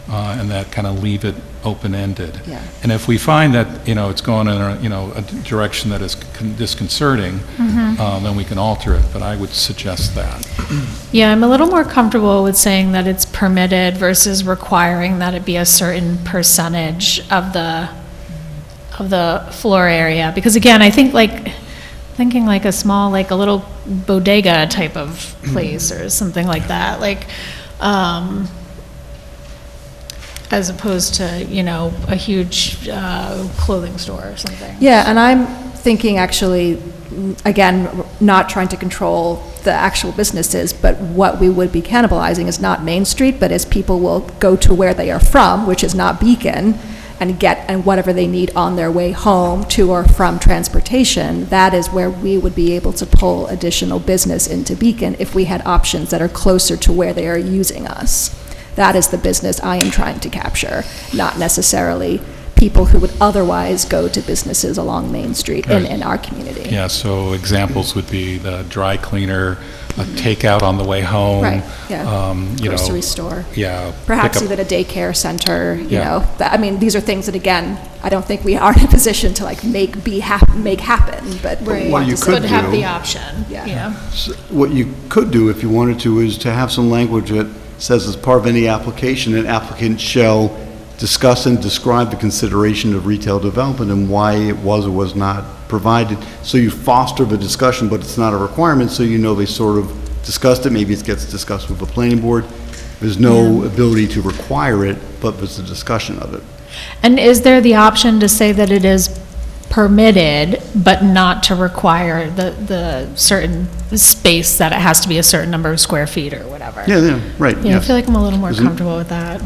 And that kind of leave it open-ended. Yeah. And if we find that, it's going in a direction that is disconcerting, then we can alter it, but I would suggest that. Yeah, I'm a little more comfortable with saying that it's permitted versus requiring that it be a certain percentage of the floor area. Because again, I think thinking like a small, like a little bodega type of place or something like that, as opposed to, a huge clothing store or something. Yeah, and I'm thinking actually, again, not trying to control the actual businesses, but what we would be cannibalizing is not Main Street, but as people will go to where they are from, which is not Beacon, and whatever they need on their way home to or from transportation, that is where we would be able to pull additional business into Beacon if we had options that are closer to where they are using us. That is the business I am trying to capture, not necessarily people who would otherwise go to businesses along Main Street in our community. Yeah, so examples would be the dry cleaner, a takeout on the way home. Right, yeah. Grocery store. Yeah. Perhaps pick up- even a daycare center, Yeah. these are things that, again, I don't think we are in a position to make happen, but. What you could Could have do- the option, Yeah. yeah. What you could do, if you wanted to, is to have some language that says as part of any application, an applicant shall discuss and describe the consideration of retail development and why it was or was not provided. So you foster the discussion, but it's not a requirement, so they sort of discussed it. Maybe it gets discussed with the planning board. There's no ability to require it, but there's a discussion of it. And is there the option to say that it is permitted, but not to require the certain space, that it has to be a certain number of square feet or whatever? Yeah, right, Yeah, I yes. feel like I'm a little more Isn't- comfortable with that.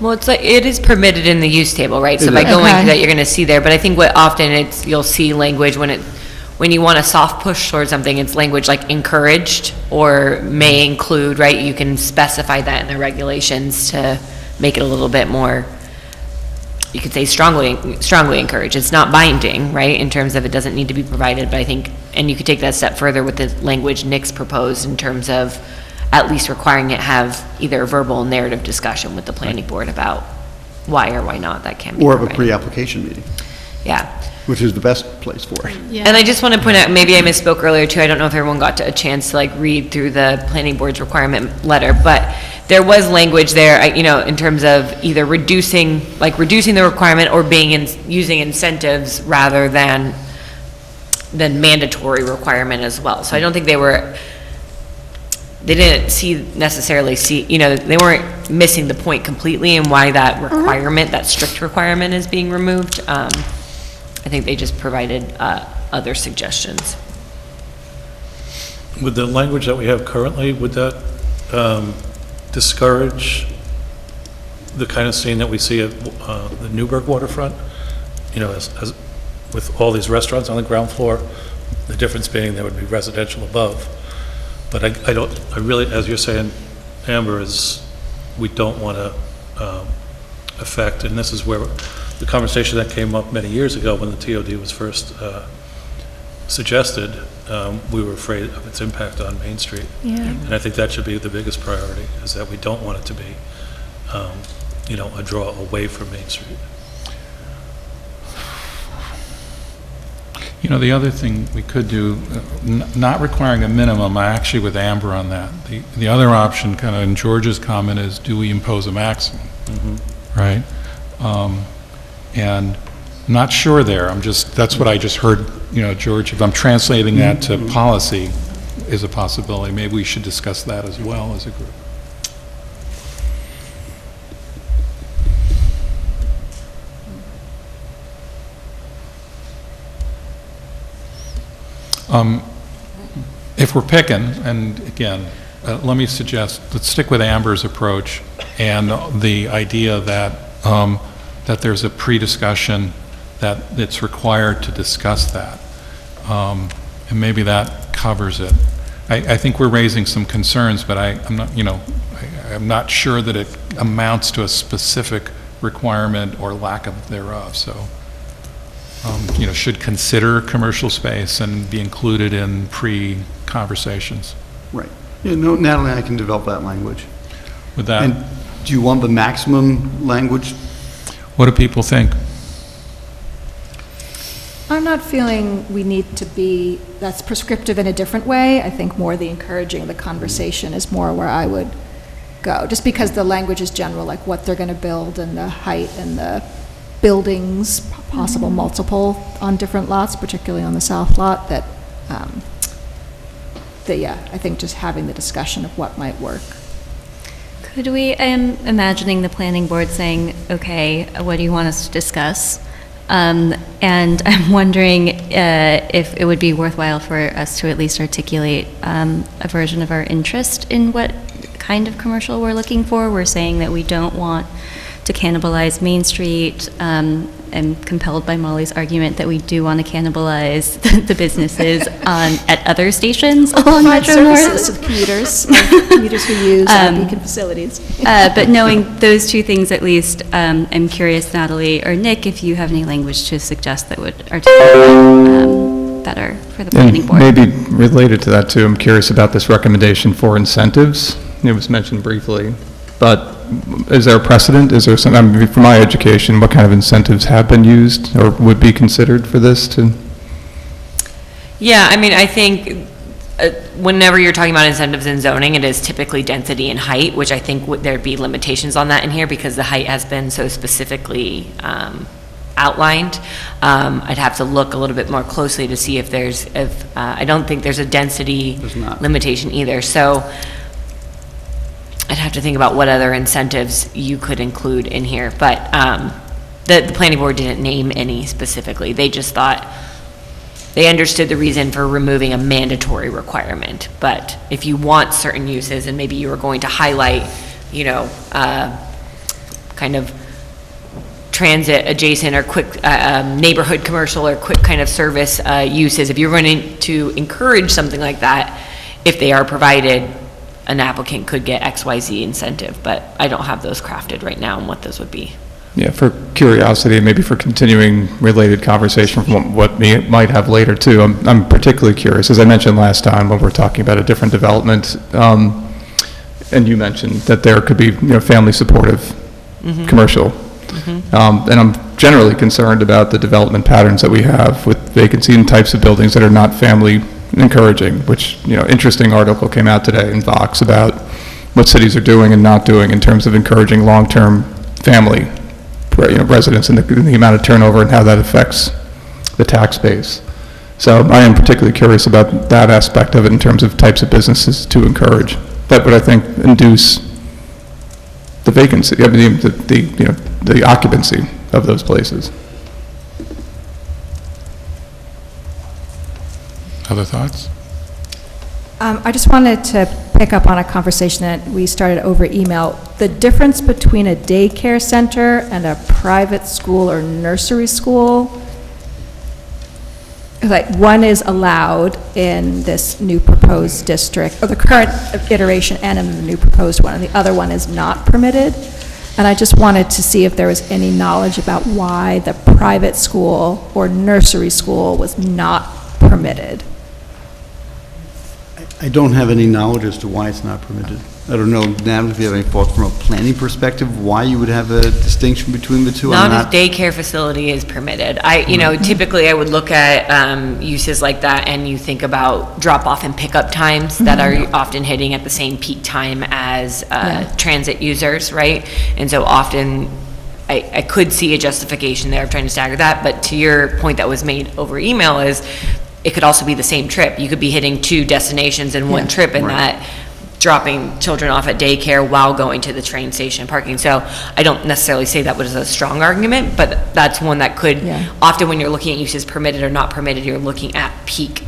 Well, it is permitted in the use table, right? So It by is. going Okay. to that, you're going to see there. But I think what often you'll see language when you want a soft push towards something, it's language like encouraged or may include, right? You can specify that in the regulations to make it a little bit more, you could say strongly encouraged. It's not binding, right? In terms of it doesn't need to be provided, but I think, and you could take that a step further with the language Nick's proposed in terms of at least requiring it have either a verbal or narrative discussion with the planning board about why or why not that can be Or of a provided. pre-application meeting, Yeah. which is the best place for it. And I just want to point out, maybe I misspoke earlier too, I don't know if everyone got a chance to read through the planning board's requirement letter, but there was language there, in terms of either reducing the requirement or using incentives rather than mandatory requirement as well. So I don't think they didn't necessarily see, they weren't missing the point completely and why that requirement, that strict requirement is being removed. I think they just provided other suggestions. With the language that we have currently, would that discourage the kind of scene that we see at the Newburgh waterfront? As with all these restaurants on the ground floor, the difference being there would be residential above. But I really, as you're saying, Amber, is we don't want to affect, and this is where the conversation that came up many years ago when the TOD was first suggested, we were afraid of its impact on Main Street. Yeah. And I think that should be the biggest priority, is that we don't want it to be, a draw away from Main Street. The other thing we could do, not requiring a minimum, I actually with Amber on that. The other option, kind of in George's comment, is do we impose a maximum, right? And not sure there. That's what I just heard, George. If I'm translating that to policy is a possibility. Maybe we should discuss that as well as a group. If we're picking, and again, let me suggest, let's stick with Amber's approach and the idea that, that there's a pre-discussion that it's required to discuss that. And maybe that covers it. I think we're raising some concerns, but I'm not, I'm not sure that it amounts to a specific requirement or lack of thereof, so. Should consider commercial space and be included in pre-conversations. Right. Yeah, no, Natalie and I can develop that language. With that, And do you want the maximum language? what do people think? I'm not feeling we need to be, that's prescriptive in a different way. I think more the encouraging the conversation is more where I would go, just because the language is general, like what they're going to build and the height and the buildings, possible multiple on different lots, particularly on the south lot, that, I think just having the discussion of what might work. Could we, I'm imagining the planning board saying, okay, what do you want us to discuss? And I'm wondering if it would be worthwhile for us to at least articulate a version of our interest in what kind of commercial we're looking for. We're saying that we don't want to cannibalize Main Street. I'm compelled by Molly's argument that we do want to cannibalize the businesses at other stations along Metro Services North. to commuters who use Beacon facilities. But knowing those two things at least, I'm curious, Natalie or Nick, if you have any language to suggest that would articulate better for the planning board. Maybe related to that too, I'm curious about this recommendation for incentives. It was mentioned briefly, but is there a precedent? Is there some, from my education, what kind of incentives have been used or would be considered for this to? Yeah, I think whenever you're talking about incentives in zoning, it is typically density and height, which I think there'd be limitations on that in here because the height has been so specifically outlined. I'd have to look a little bit more closely to see if I don't think there's a density limitation either. So I'd have to think about what other incentives you could include in here, but the planning board didn't name any specifically. They just thought they understood the reason for removing a mandatory requirement. But if you want certain uses and maybe you were going to highlight, kind of transit adjacent or quick neighborhood commercial or quick kind of service uses, if you're going to encourage something like that, if they are provided, an applicant could get XYZ incentive, but I don't have those crafted right now and what those would be. Yeah, for curiosity, maybe for continuing related conversation from what we might have later too, I'm particularly curious, as I mentioned last time when we were talking about a different development, and you mentioned that there could be, family supportive commercial. And I'm generally concerned about the development patterns that we have with vacancy and types of buildings that are not family encouraging, which, interesting article came out today in Vox about what cities are doing and not doing in terms of encouraging long-term family residents and the amount of turnover and how that affects the tax base. So I am particularly curious about that aspect of it in terms of types of businesses to encourage. That would, I think, induce the vacancy, the occupancy of those places. Other thoughts? I just wanted to pick up on a conversation that we started over email. The difference between a daycare center and a private school or nursery school, like one is allowed in this new proposed district, or the current iteration and in the new proposed one, and the other one is not permitted. And I just wanted to see if there was any knowledge about why the private school or nursery school was not permitted. I don't have any knowledge as to why it's not permitted. I don't know, Natalie, if you have any thoughts from a planning perspective, why you would have a distinction between the two? Not if daycare facility is permitted. Typically I would look at uses like that and you think about drop-off and pickup times that are often hitting at the same peak time as transit users, right? And so often I could see a justification there of trying to stagger that, but to your point that was made over email is, it could also be the same trip. You could be hitting 2 destinations in one trip, and that dropping children off at daycare while going to the train station parking. So I don't necessarily say that was a strong argument, but that's one that could, often when you're looking at uses permitted or not permitted, you're looking at peak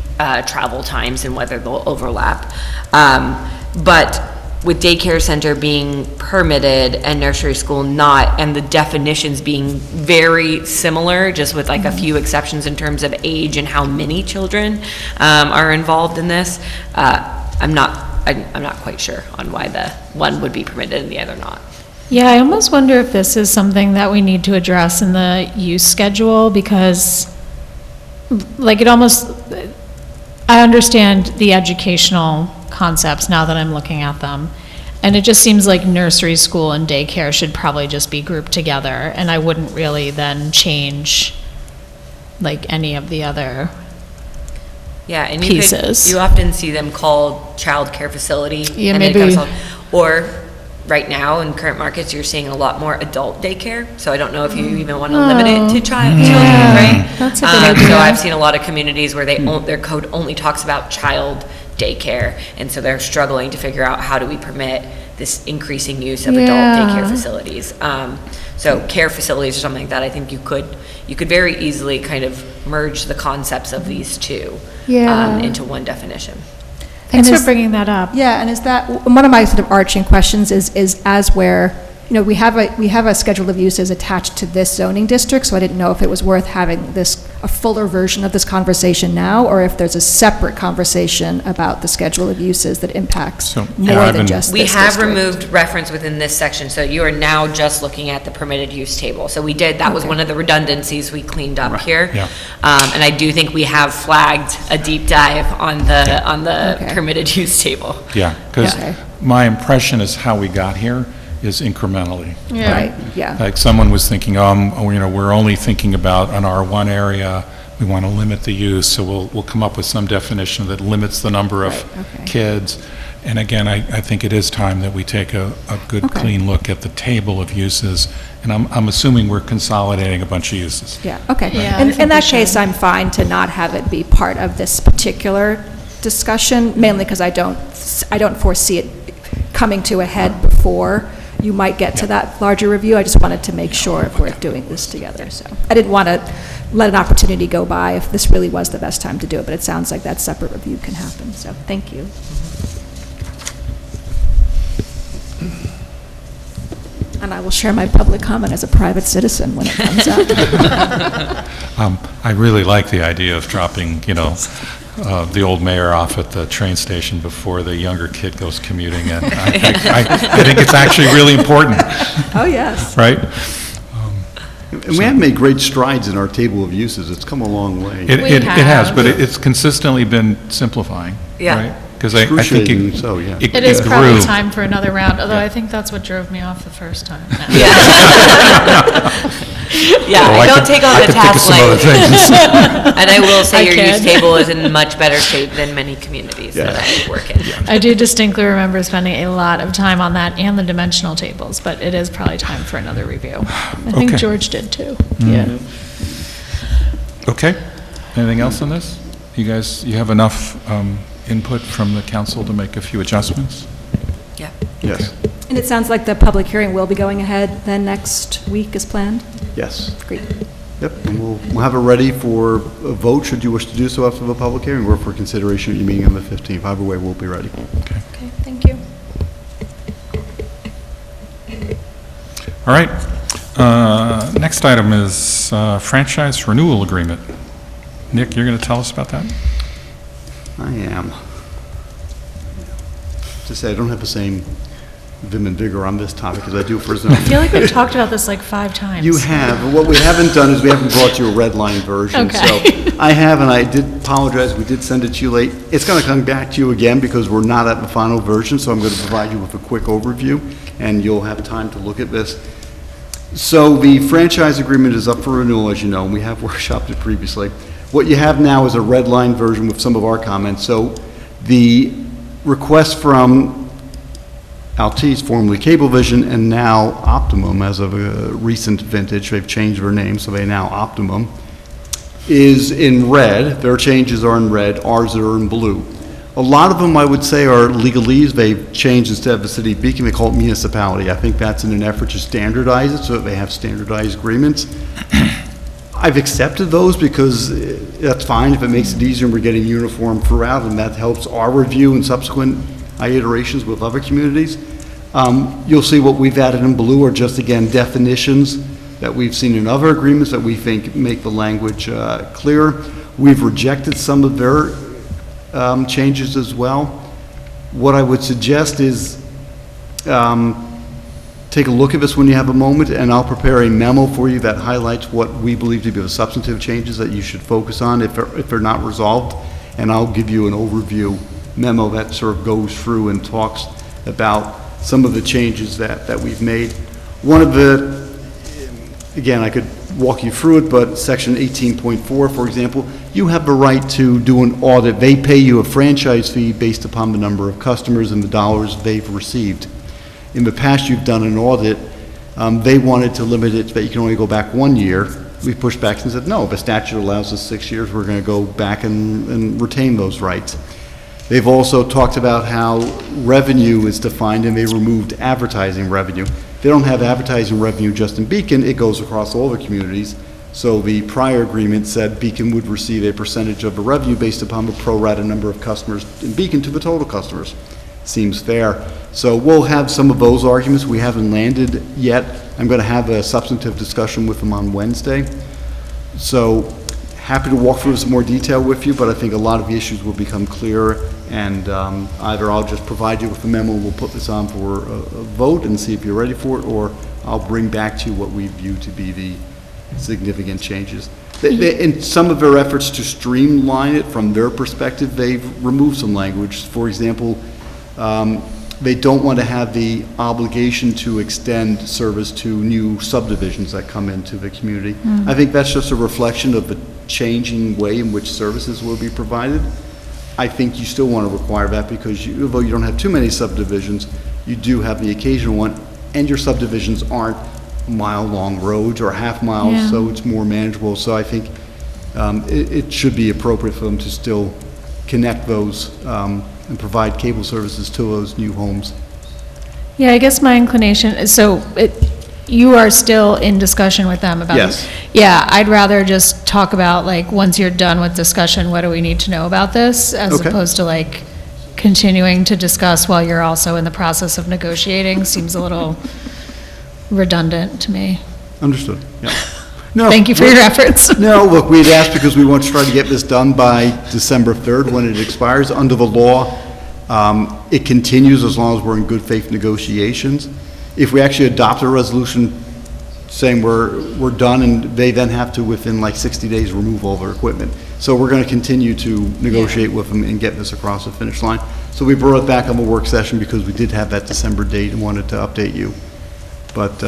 travel times and whether they'll overlap. But with daycare center being permitted and nursery school not, and the definitions being very similar, just with like a few exceptions in terms of age and how many children are involved in this, I'm not quite sure on why the one would be permitted and the other not. Yeah, I almost wonder if this is something that we need to address in the use schedule, because like it almost, I understand the educational concepts now that I'm looking at them. And it just seems like nursery school and daycare should probably just be grouped together, and I wouldn't really then change like any of the other Yeah, and pieces. you often see them called child care facility. Yeah, and maybe. it comes or right now in current markets, you're seeing a lot more adult daycare. So I don't know if you even want to limit it to children, right? That's a good idea. So I've seen a lot of communities where their code only talks about child daycare, and so they're struggling to figure out how do we permit this increasing use of adult daycare facilities. So care facilities or something like that, I think you could very easily kind of merge the concepts of these two into one definition. Thanks And for bringing that up. Yeah, and is that, one of my sort of arching questions is as where, you know, we have a schedule of uses attached to this zoning district, so I didn't know if it was worth having a fuller version of this conversation now, or if there's a separate conversation about the schedule of uses that impacts more than just We this have district. removed reference within this section, so you are now just looking at the permitted use table. So that was one of the redundancies we cleaned up here. yeah. And I do think we have flagged a deep dive on the permitted use table. Yeah, because Okay. my impression is how we got here is incrementally. Right, yeah. Like someone was thinking, we're only thinking about an R1 area, we want to limit the use, so we'll come up with some definition that limits the number of kids. And again, I think it is time that we take a good, clean look at the table of uses, and I'm assuming we're consolidating a bunch of uses. Yeah, okay. Yeah, I In think that we case, should. I'm fine to not have it be part of this particular discussion, mainly because I don't foresee it coming to a head before you might get to that larger review. I just wanted to make sure if we're doing this together, so. I didn't want to let an opportunity go by if this really was the best time to do it, but it sounds like that separate review can happen, so thank you. And I will share my public comment as a private citizen when it comes out. I really like the idea of dropping, the old mayor off at the train station before the younger kid goes commuting, and I think it's actually really important, Oh, yes. right? And we have made great strides in our table of uses. It's come a long way. It has, but it's consistently been simplifying, Yeah. right? Because I think Excruciating, so, yeah. It is probably grew. time for another round, although I think that's what drove me off the first time. Yeah, Well, I don't could- take on I the could think of task some other lightly. things. And I will say I your use kid. table is in much better shape than many communities that I work in. I do distinctly remember spending a lot of time on that and the dimensional tables, but it is probably time for another review. I think Okay. George did too. Yeah. Okay. Anything else on this? You guys, you have enough input from the council to make a few adjustments? Yeah. Yes, And it sounds like the public hearing will be going ahead then next week as planned? yes. Great. Yep, and we'll have it ready for a vote, should you wish to do so after the public hearing, or for consideration at your meeting on the 15th. Either way, we'll be ready. Okay, thank you. All right. Next item is franchise renewal agreement. Nick, you're going to tell us about that? I am. To say, I don't have the same vim and vigor on this topic as I do for zoning. I feel like we've talked about this like 5 times. You have, but what we haven't done is we haven't brought you a red line version. Okay. So I have, and I did apologize, we did send it to you late. It's going to come back to you again because we're not at the final version, so I'm going to provide you with a quick overview, and you'll have time to look at this. So the franchise agreement is up for renewal, as you know, and we have workshopped it previously. What you have now is a red line version with some of our comments. So the request from Altice, formerly Cablevision, and now Optimum, as of a recent vintage, they've changed their name, so they now Optimum, is in red. Their changes are in red, ours are in blue. A lot of them, I would say, are legalese. They've changed, instead of the city of Beacon, they call it municipality. I think that's in an effort to standardize it, so that they have standardized agreements. I've accepted those because that's fine if it makes it easier and we're getting uniform throughout, and that helps our review and subsequent iterations with other communities. You'll see what we've added in blue are just, again, definitions that we've seen in other agreements that we think make the language clearer. We've rejected some of their changes as well. What I would suggest is take a look at this when you have a moment, and I'll prepare a memo for you that highlights what we believe to be the substantive changes that you should focus on if they're not resolved, and I'll give you an overview memo that sort of goes through and talks about some of the changes that we've made. One of the, again, I could walk you through it, but section 18.4, for example, you have the right to do an audit. They pay you a franchise fee based upon the number of customers and the dollars they've received. In the past, you've done an audit. They wanted to limit it, that you can only go back 1 year. We pushed back and said, no, the statute allows us 6 years. We're going to go back and retain those rights. They've also talked about how revenue is defined, and they removed advertising revenue. They don't have advertising revenue just in Beacon. It goes across all the communities. So the prior agreement said Beacon would receive a percentage of the revenue based upon the pro rata number of customers in Beacon to the total customers. Seems fair. So we'll have some of those arguments. We haven't landed yet. I'm going to have a substantive discussion with them on Wednesday. So happy to walk through some more detail with you, but I think a lot of the issues will become clearer, and either I'll just provide you with a memo, we'll put this on for a vote and see if you're ready for it, or I'll bring back to you what we view to be the significant changes. In some of their efforts to streamline it from their perspective, they've removed some language. For example, they don't want to have the obligation to extend service to new subdivisions that come into the community. I think that's just a reflection of the changing way in which services will be provided. I think you still want to require that because although you don't have too many subdivisions, you do have the occasional one, and your subdivisions aren't mile-long roads or half miles, so it's more manageable. So I think it should be appropriate for them to still connect those and provide cable services to those new homes. Yeah, I guess my inclination is, you are still in discussion with them about Yes. this? Yeah, I'd rather just talk about, like, once you're done with discussion, what do we need to know about this? As Okay. opposed to, like, continuing to discuss while you're also in the process of negotiating. Seems a little redundant to me. Understood, yeah. No, Thank you for your efforts. No, look, we'd asked because we want to try to get this done by December 3rd when it expires. Under the law, it continues as long as we're in good faith negotiations. If we actually adopt a resolution saying we're done, and they then have to, within like 60 days, remove all their equipment. So we're going to continue to negotiate with them and get this across the finish line. So we brought it back on the work session because we did have that December date and wanted to update you. But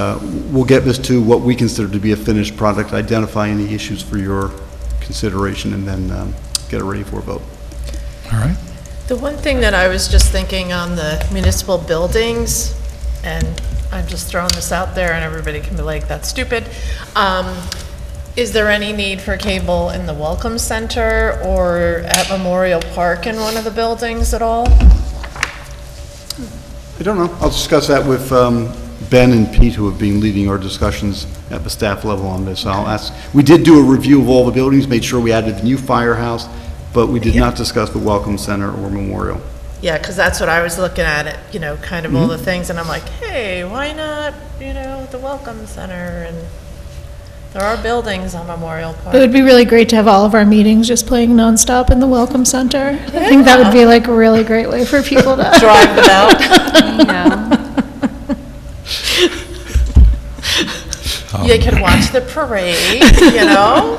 we'll get this to what we consider to be a finished product, identify any issues for your consideration, and then get it ready for a vote. All right. The one thing that I was just thinking on the municipal buildings, and I'm just throwing this out there and everybody can be like, that's stupid. Is there any need for cable in the Welcome Center or at Memorial Park in one of the buildings at all? I don't know. I'll discuss that with Ben and Pete, who have been leading our discussions at the staff level on this. I'll ask. We did do a review of all the buildings, made sure we added the new firehouse, but we did not discuss the Welcome Center or Memorial. Yeah, because that's what I was looking at, it, you know, kind of all the things, and I'm like, hey, why not, you know, the Welcome Center, and there are buildings on Memorial Park. It would be really great to have all of our meetings just playing nonstop in the Welcome Center. I think that would be like a really great way for people to Drive them out. You can watch the parade, you know?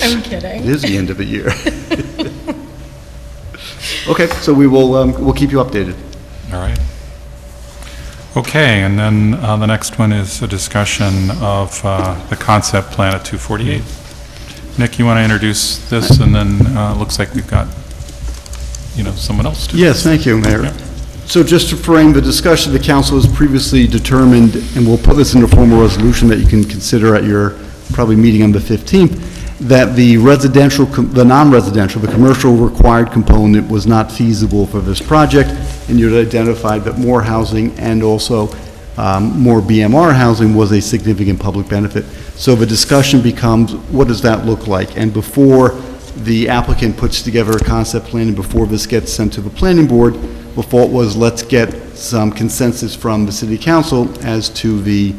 I'm kidding. It is the end of the year. Okay, so we will, we'll keep you updated. All right. Okay, and then the next one is a discussion of the concept plan at 248. Nick, you want to introduce this, and then looks like we've got, someone else to. Yes, thank you, Mayor. So just to frame the discussion, the council has previously determined, and we'll put this in a formal resolution that you can consider at your probably meeting on the 15th, that the residential, the non-residential, the commercial required component was not feasible for this project, and you'd identified that more housing and also more BMR housing was a significant public benefit. So the discussion becomes, what does that look like? And before the applicant puts together a concept plan and before this gets sent to the planning board, the thought was, let's get some consensus from the city council as to the,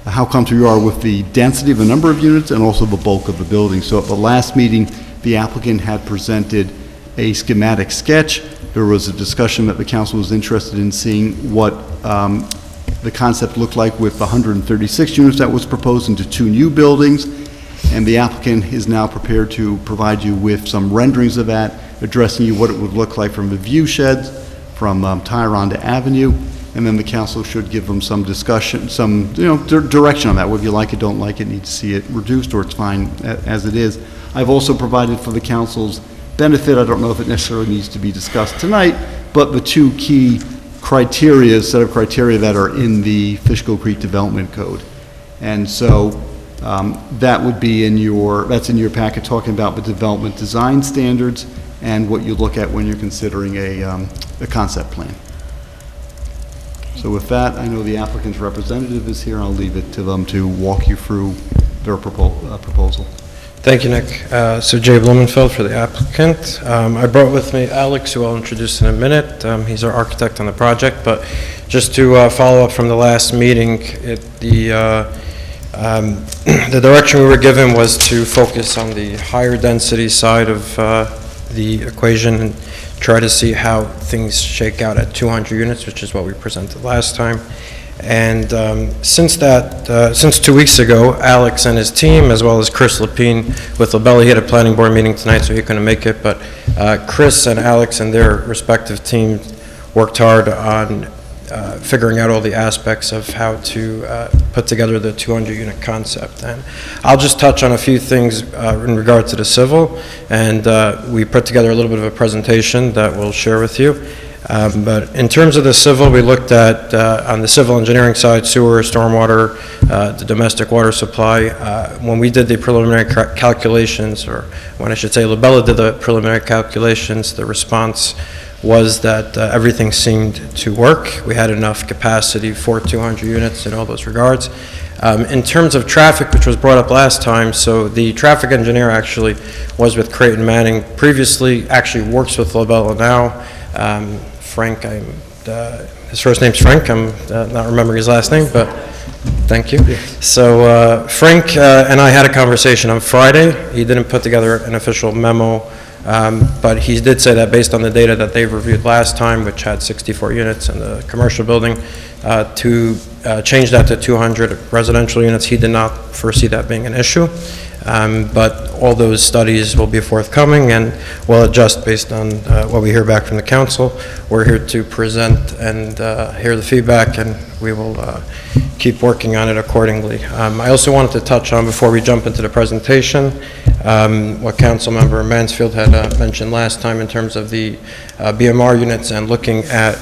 how comfortable you are with the density of the number of units and also the bulk of the building. So at the last meeting, the applicant had presented a schematic sketch. There was a discussion that the council was interested in seeing what the concept looked like with 136 units that was proposed into 2 new buildings. And the applicant is now prepared to provide you with some renderings of that, addressing you what it would look like from the view sheds, from Tyrone Avenue, and then the council should give them some discussion, some, direction on that, whether you like it, don't like it, need to see it reduced, or it's fine as it is. I've also provided for the council's benefit, I don't know if it necessarily needs to be discussed tonight, but the 2 key criteria, set of criteria that are in the Fishkill Creek Development Code. And so that would be that's in your packet, talking about the development design standards and what you look at when you're considering a concept plan. So with that, I know the applicant's representative is here. I'll leave it to them to walk you through their proposal. Thank you, Nick. So Jay Blumenfeld for the applicant. I brought with me Alex, who I'll introduce in a minute. He's our architect on the project, but just to follow up from the last meeting, the direction we were given was to focus on the higher density side of the equation and try to see how things shake out at 200 units, which is what we presented last time. And since 2 weeks ago, Alex and his team, as well as Chris Lapine with Labella, he had a planning board meeting tonight, so he couldn't make it, but Chris and Alex and their respective teams worked hard on figuring out all the aspects of how to put together the 200-unit concept. And I'll just touch on a few things in regard to the civil, and we put together a little bit of a presentation that we'll share with you. But in terms of the civil, we looked at, on the civil engineering side, sewer, stormwater, the domestic water supply. When we did the preliminary calculations, or when I should say Labella did the preliminary calculations, the response was that everything seemed to work. We had enough capacity for 200 units in all those regards. In terms of traffic, which was brought up last time, so the traffic engineer actually was with Creighton Manning previously, actually works with Labella now. Frank, his first name's Frank, I'm not remembering his last name, but thank you. So Frank and I had a conversation on Friday. He didn't put together an official memo, but he did say that based on the data that they've reviewed last time, which had 64 units in the commercial building, to change that to 200 residential units, he did not foresee that being an issue. But all those studies will be forthcoming, and we'll adjust based on what we hear back from the council. We're here to present and hear the feedback, and we will keep working on it accordingly. I also wanted to touch on, before we jump into the presentation, what Councilmember Mansfield had mentioned last time in terms of the BMR units and looking at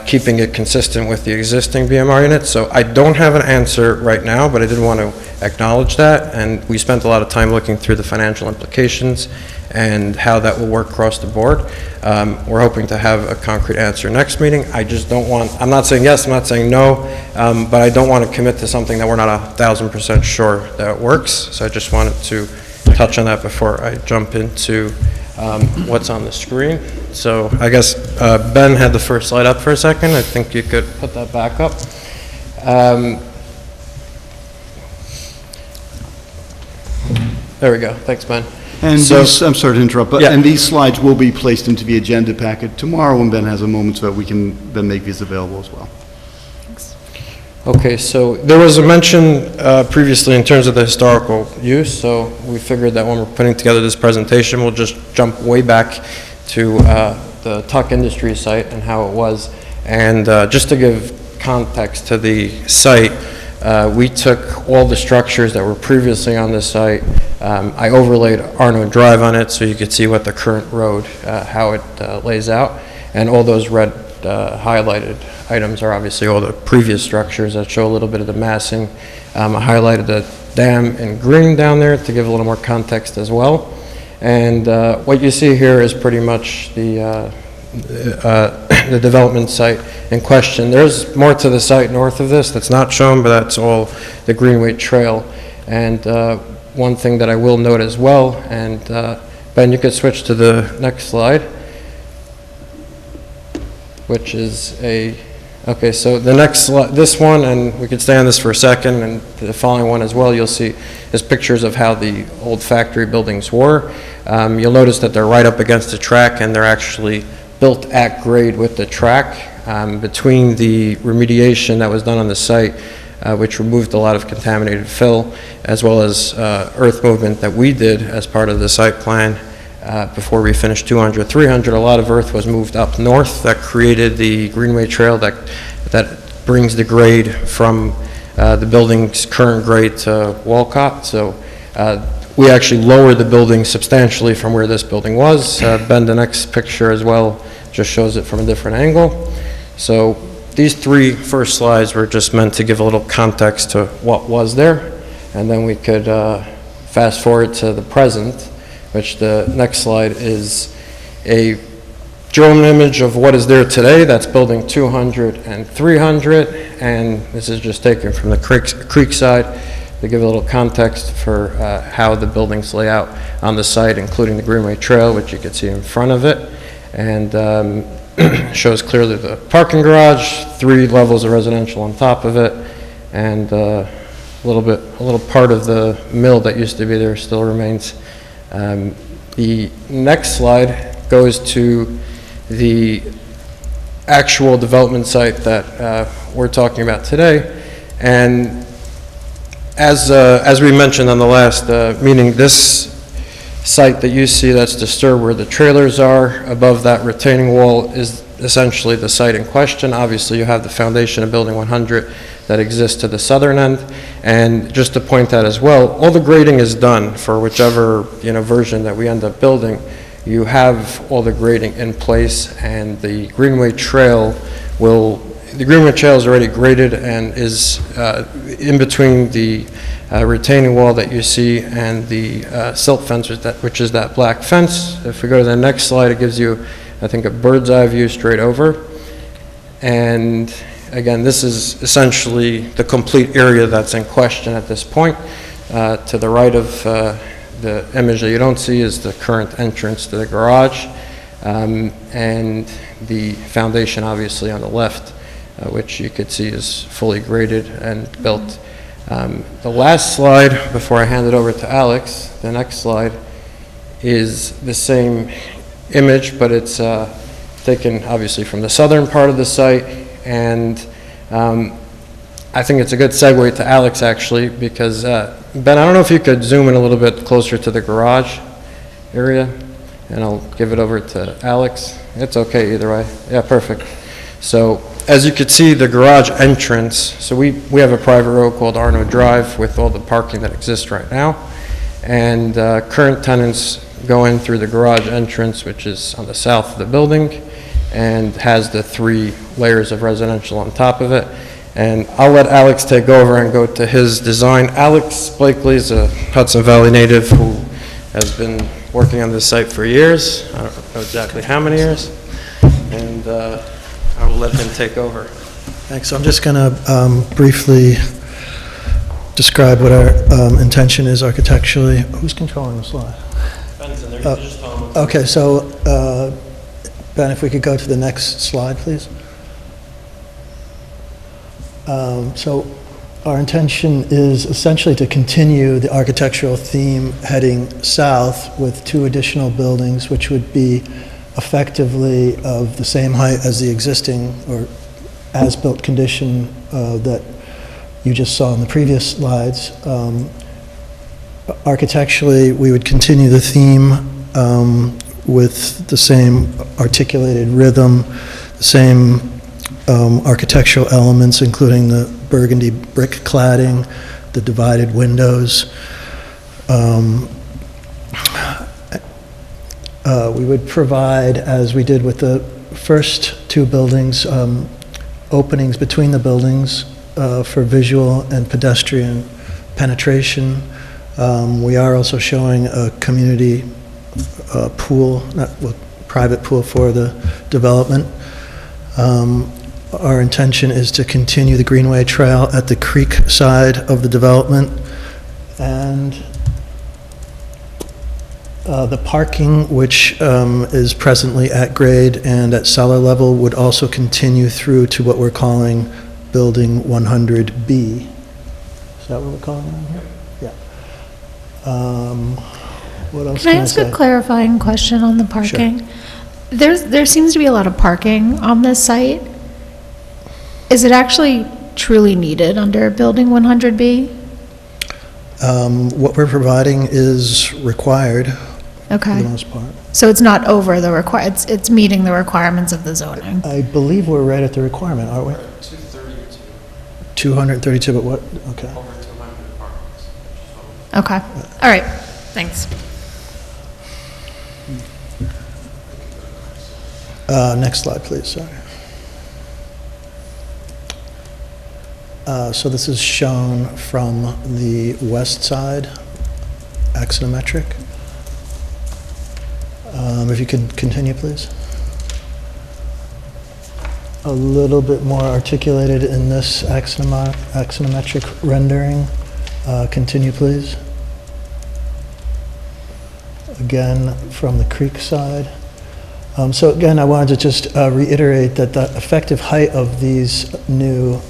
keeping it consistent with the existing BMR units. So I don't have an answer right now, but I did want to acknowledge that, and we spent a lot of time looking through the financial implications and how that will work across the board. We're hoping to have a concrete answer next meeting. I just don't want, I'm not saying yes, I'm not saying no, but I don't want to commit to something that we're not 1,000% sure that it works. So I just wanted to touch on that before I jump into what's on the screen. So I guess Ben had the first slide up for a second. I think you could put that back up. There we go. Thanks, Ben. And so, I'm sorry to interrupt, but and these slides will be placed into the agenda packet tomorrow when Ben has a moment, so that we can then make these available as well. Okay, so there was a mention previously in terms of the historical use, so we figured that when we're putting together this presentation, we'll just jump way back to the Tuck Industries site and how it was. And just to give context to the site, we took all the structures that were previously on the site. I overlaid Arno Drive on it so you could see what the current road, how it lays out, and all those red highlighted items are obviously all the previous structures that show a little bit of the massing. I highlighted the dam in green down there to give a little more context as well. And what you see here is pretty much the development site in question. There's more to the site north of this that's not shown, but that's all the Greenway Trail. And one thing that I will note as well, and Ben, you could switch to the next slide, which is okay, so the next slide, this one, and we could stay on this for a second, and the following one as well, you'll see is pictures of how the old factory buildings were. You'll notice that they're right up against the track, and they're actually built at grade with the track. Between the remediation that was done on the site, which removed a lot of contaminated fill, as well as earth movement that we did as part of the site plan before we finished 200, 300, a lot of earth was moved up north that created the Greenway Trail that brings the grade from the building's current grade to Walcott. So we actually lowered the building substantially from where this building was. Ben, the next picture as well just shows it from a different angle. So these three first slides were just meant to give a little context to what was there, and then we could fast forward to the present, which the next slide is a drone image of what is there today. That's building 200 and 300, and this is just taken from the creek side to give a little context for how the buildings lay out on the site, including the Greenway Trail, which you can see in front of it, and shows clearly the parking garage, 3 levels of residential on top of it, and a little part of the mill that used to be there still remains. The next slide goes to the actual development site that we're talking about today, and as we mentioned on the last meeting, this site that you see that's disturbed where the trailers are above that retaining wall is essentially the site in question. Obviously, you have the foundation of Building 100 that exists to the southern end. And just to point out as well, all the grading is done for whichever version that we end up building. You have all the grading in place, and the Greenway Trail is already graded and is in between the retaining wall that you see and the silt fence, which is that black fence. If we go to the next slide, it gives you, I think, a bird's eye view straight over. And again, this is essentially the complete area that's in question at this point. To the right of the image that you don't see is the current entrance to the garage, and the foundation obviously on the left, which you could see is fully graded and built. The last slide before I hand it over to Alex, the next slide, is the same image, but it's taken obviously from the southern part of the site, and I think it's a good segue to Alex actually, because Ben, I don't know if you could zoom in a little bit closer to the garage area, and I'll give it over to Alex. It's okay either way. Yeah, perfect. So as you can see, the garage entrance, so we have a private road called Arno Drive with all the parking that exists right now, and current tenants go in through the garage entrance, which is on the south of the building, and has the 3 layers of residential on top of it. And I'll let Alex take over and go to his design. Alex Blakely is a Hudson Valley native who has been working on this site for years. I don't know exactly how many years, and I will let him take over. Thanks. So I'm just going to briefly describe what our intention is architecturally. Who's controlling the slide? Ben's in there. You can just tell him. Okay, so Ben, if we could go to the next slide, please. So our intention is essentially to continue the architectural theme heading south with 2 additional buildings, which would be effectively of the same height as the existing or as-built condition that you just saw in the previous slides. Architecturally, we would continue the theme with the same articulated rhythm, the same architectural elements, including the burgundy brick cladding, the divided windows. We would provide, as we did with the first two buildings, openings between the buildings for visual and pedestrian penetration. We are also showing a community pool, private pool for the development. Our intention is to continue the Greenway Trail at the creek side of the development, and the parking, which is presently at grade and at cellar level, would also continue through to what we're calling Building 100B. Is that what we're calling it here? Yeah. What else Can I can I ask say? a clarifying question on the parking? There seems to be a lot of parking on this site. Is it actually truly needed under Building 100B? What we're providing is required for Okay. the most part. So it's not over the it's meeting the requirements of the zoning? I believe we're right at the requirement, aren't we? 232, but what, okay. Okay, all right, thanks. Next slide, please, sorry. So this is shown from the west side, axonometric. If you could continue, please. A little bit more articulated in this axonometric rendering. Continue, please. Again, from the creek side. So again, I wanted to just reiterate that the effective height of these new,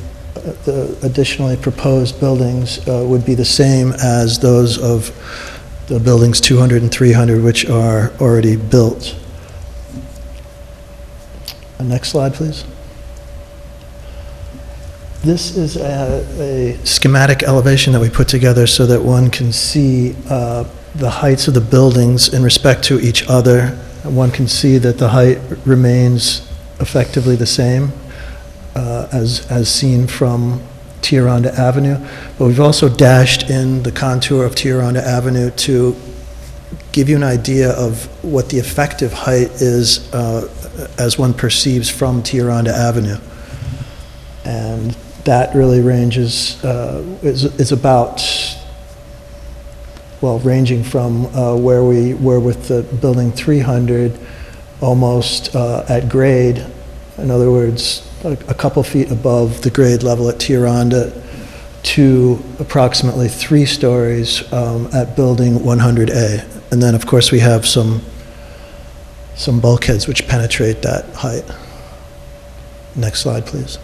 the additionally proposed buildings would be the same as those of the buildings 200 and 300, which are already built. Next slide, please. This is a schematic elevation that we put together so that one can see the heights of the buildings in respect to each other. One can see that the height remains effectively the same as seen from Tioronda Avenue, but we've also dashed in the contour of Tioronda Avenue to give you an idea of what the effective height is as one perceives from Tioronda Avenue. And that really ranges, is about, well, ranging from where we were with the building 300, almost at grade. In other words, a couple feet above the grade level at Tioronda, to approximately 3 stories at building 100A. And then, of course, we have some bulkheads which penetrate that height. Next slide, please.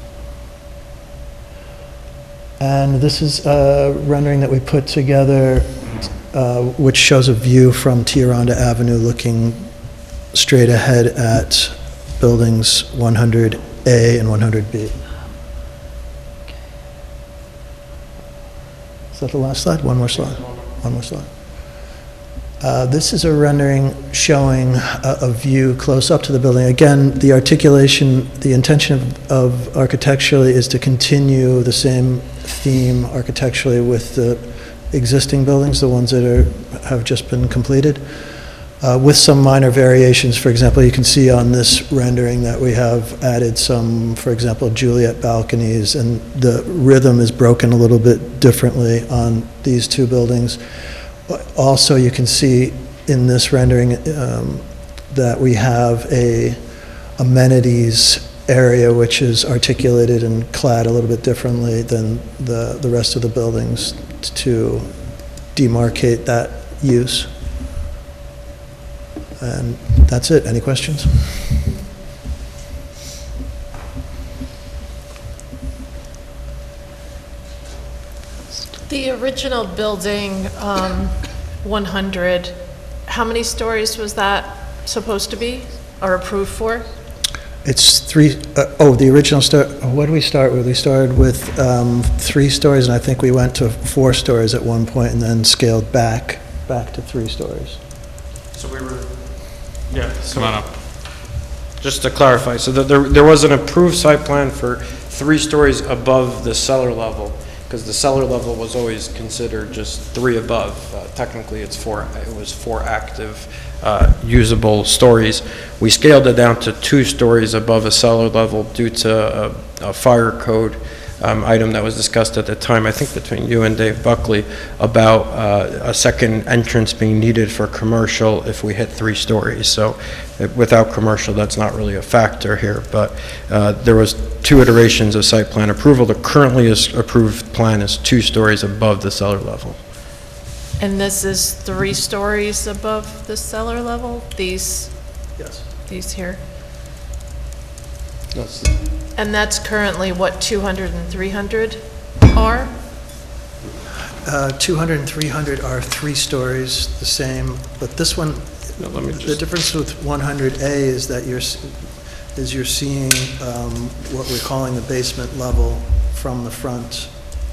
And this is a rendering that we put together which shows a view from Tioronda Avenue looking straight ahead at buildings 100A and 100B. Is that the last slide? One more slide. One more slide. This is a rendering showing a view close up to the building. Again, the articulation, the intention of architecturally is to continue the same theme architecturally with the existing buildings, the ones that have just been completed, with some minor variations. For example, you can see on this rendering that we have added some, for example, Juliet balconies, and the rhythm is broken a little bit differently on these two buildings. Also, you can see in this rendering that we have a amenities area which is articulated and clad a little bit differently than the rest of the buildings to demarcate that use. And that's it. Any questions? The original building, 100, how many stories was that supposed to be or approved for? It's 3, the original what did we start with? We started with 3 stories, and I think we went to 4 stories at one point and then scaled back to 3 stories. So we were, yeah. Come on up. Just to clarify, so there was an approved site plan for 3 stories above the cellar level. because the cellar level was always considered just 3 above. Technically, it was 4 active usable stories. We scaled it down to 2 stories above a cellar level due to a fire code item that was discussed at the time, I think between you and Dave Buckley, about a second entrance being needed for commercial if we hit 3 stories. So without commercial, that's not really a factor here, but there was 2 iterations of site plan approval. The currently approved plan is 2 stories above the cellar level. And this is 3 stories above the cellar level? These here? That's And that's currently what 200 and 300 are? 200 and 300 are 3 stories, the same, but this one, the difference with 100A is that you're seeing what we're calling the basement level from the front,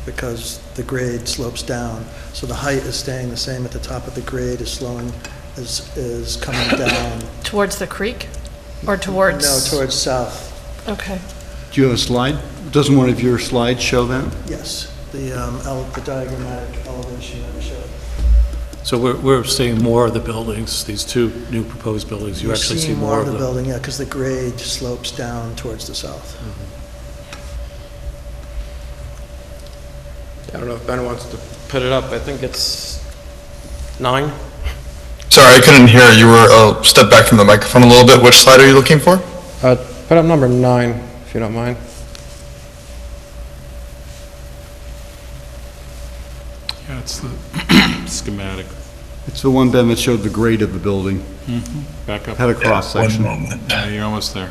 because the grade slopes down. So the height is staying the same at the top, but the grade is is coming down. Towards the creek? Or towards? No, towards south. Okay. Do you have a slide? Doesn't one of your slides show that? Yes, the diagrammatic elevation that we showed. So we're seeing more of the buildings, these 2 new proposed buildings. You You're actually see seeing more of the them. building, yeah, because the grade slopes down towards the south. I don't know if Ben wants to put it up. I think it's 9. Sorry, I couldn't hear. You were a step back from the microphone a little bit. Which slide are you looking for? Put up number 9, if you don't mind. Yeah, it's the schematic. It's the one, Ben, that showed the grade of the building. Back up. Had a cross-section. Yeah, you're almost there.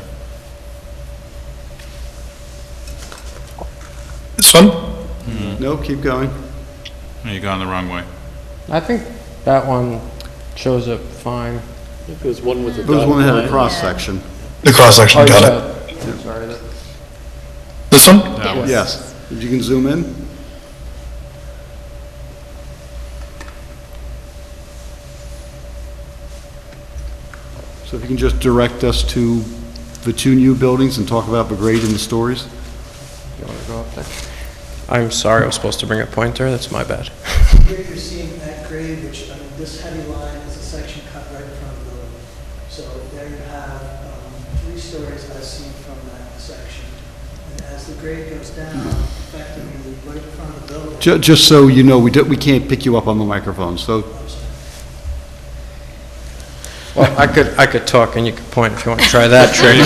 This one? No, keep going. No, you're going the wrong way. I think that one shows it fine. It was one with the There was one that had a dotted line. cross-section. The cross-section, got it. Sorry. This one? That one. Yes. If you can zoom in. So if you can just direct us to the 2 new buildings and talk about the grade and the stories. You want to go up there? I'm sorry, I was supposed to bring a pointer. That's my bad. Here you're seeing that grade, which, this heavy line is a section cut right in front of the building. So there you have 3 stories as seen from that section. And as the grade goes down, effectively right in front of the building. Just so you know, we can't pick you up on the microphone, so Well, I could talk and you could point if you want to try that trick.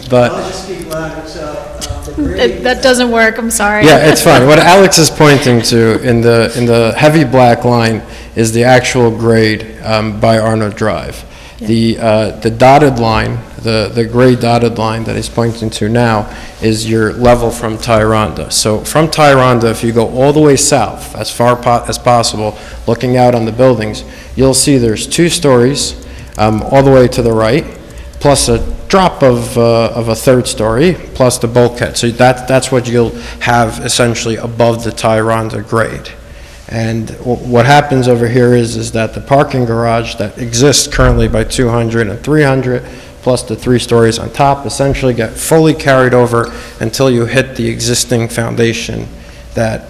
But I'll just speak louder, so the grade. That doesn't work, I'm sorry. yeah, it's fine. What Alex is pointing to in the heavy black line is the actual grade by Arnold Drive. The dotted line, the gray dotted line that he's pointing to now is your level from Tyranda. So from Tyranda, if you go all the way south, as far as possible, looking out on the buildings, you'll see there's 2 stories all the way to the right, plus a drop of a 3rd story, plus the bulkhead. So that's what you'll have essentially above the Tyranda grade. And what happens over here is that the parking garage that exists currently by 200 and 300, plus the 3 stories on top, essentially get fully carried over until you hit the existing foundation that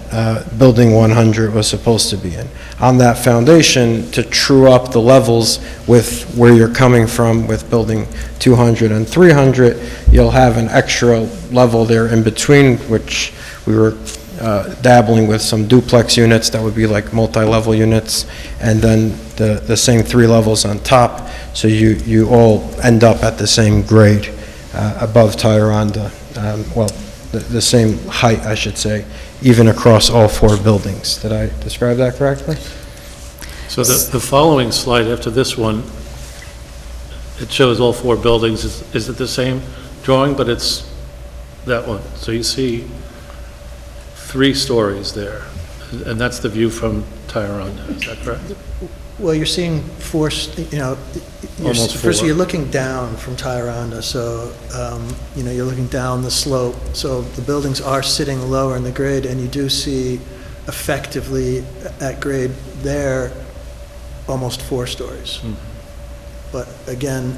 Building 100 was supposed to be in. On that foundation, to true up the levels with where you're coming from with Building 200 and 300, you'll have an extra level there in between, which we were dabbling with some duplex units that would be like multi-level units, and then the same 3 levels on top, so you all end up at the same grade above Tyranda, well, the same height, I should say, even across all 4 buildings. Did I describe that correctly? So the following slide after this one, it shows all 4 buildings. Is it the same drawing, but it's that one? So you see 3 stories there, and that's the view from Tyranda, is that correct? Well, you're seeing 4, Almost first 4. you're looking down from Tyranda, so, you're looking down the slope. So the buildings are sitting lower in the grade, and you do see effectively at grade there, almost 4 stories. But again,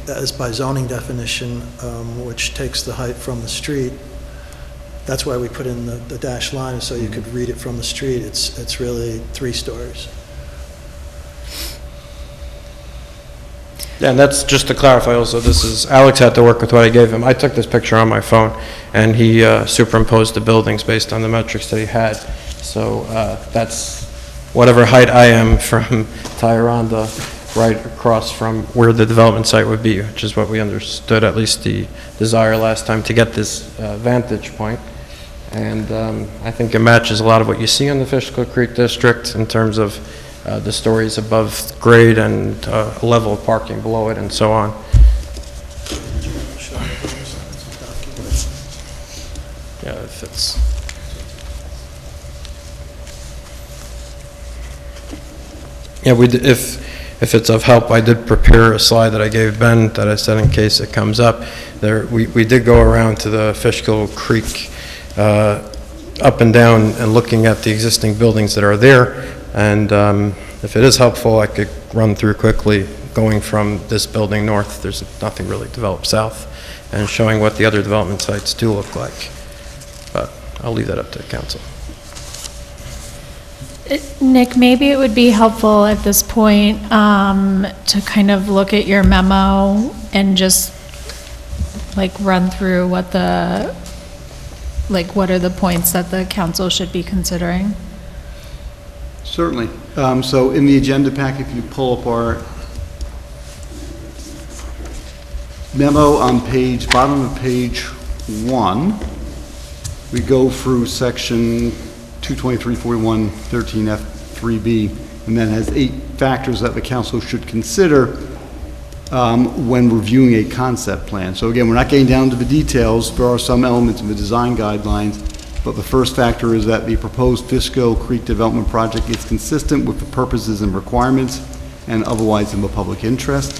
as by zoning definition, which takes the height from the street, That's why we put in the dashed line, so you could read it from the street. It's really 3 stories. Yeah, and that's just to clarify also, this is, Alex had to work with what I gave him. I took this picture on my phone, and he superimposed the buildings based on the metrics that he had. So that's whatever height I am from Tyranda, right across from where the development site would be, which is what we understood, at least the desire last time, to get this vantage point. And I think it matches a lot of what you see in the Fishkill Creek District in terms of the stories above grade and a level of parking below it and so on. Yeah, if it's... Yeah, if it's of help, I did prepare a slide that I gave Ben that I said in case it comes up. There, we did go around to the Fishkill Creek up and down and looking at the existing buildings that are there. And if it is helpful, I could run through quickly going from this building north. There's nothing really developed south, and showing what the other development sites do look like. But I'll leave that up to the council. Nick, maybe it would be helpful at this point to kind of look at your memo and just like run through what are the points that the council should be considering? Certainly. So in the agenda pack, if you pull up our memo on bottom of page 1, we go through section 223.41.13F3B, and then has 8 factors that the council should consider when reviewing a concept plan. So again, we're not getting down to the details. There are some elements of the design guidelines, but the first factor is that the proposed Fishkill Creek development project is consistent with the purposes and requirements and otherwise in the public interest.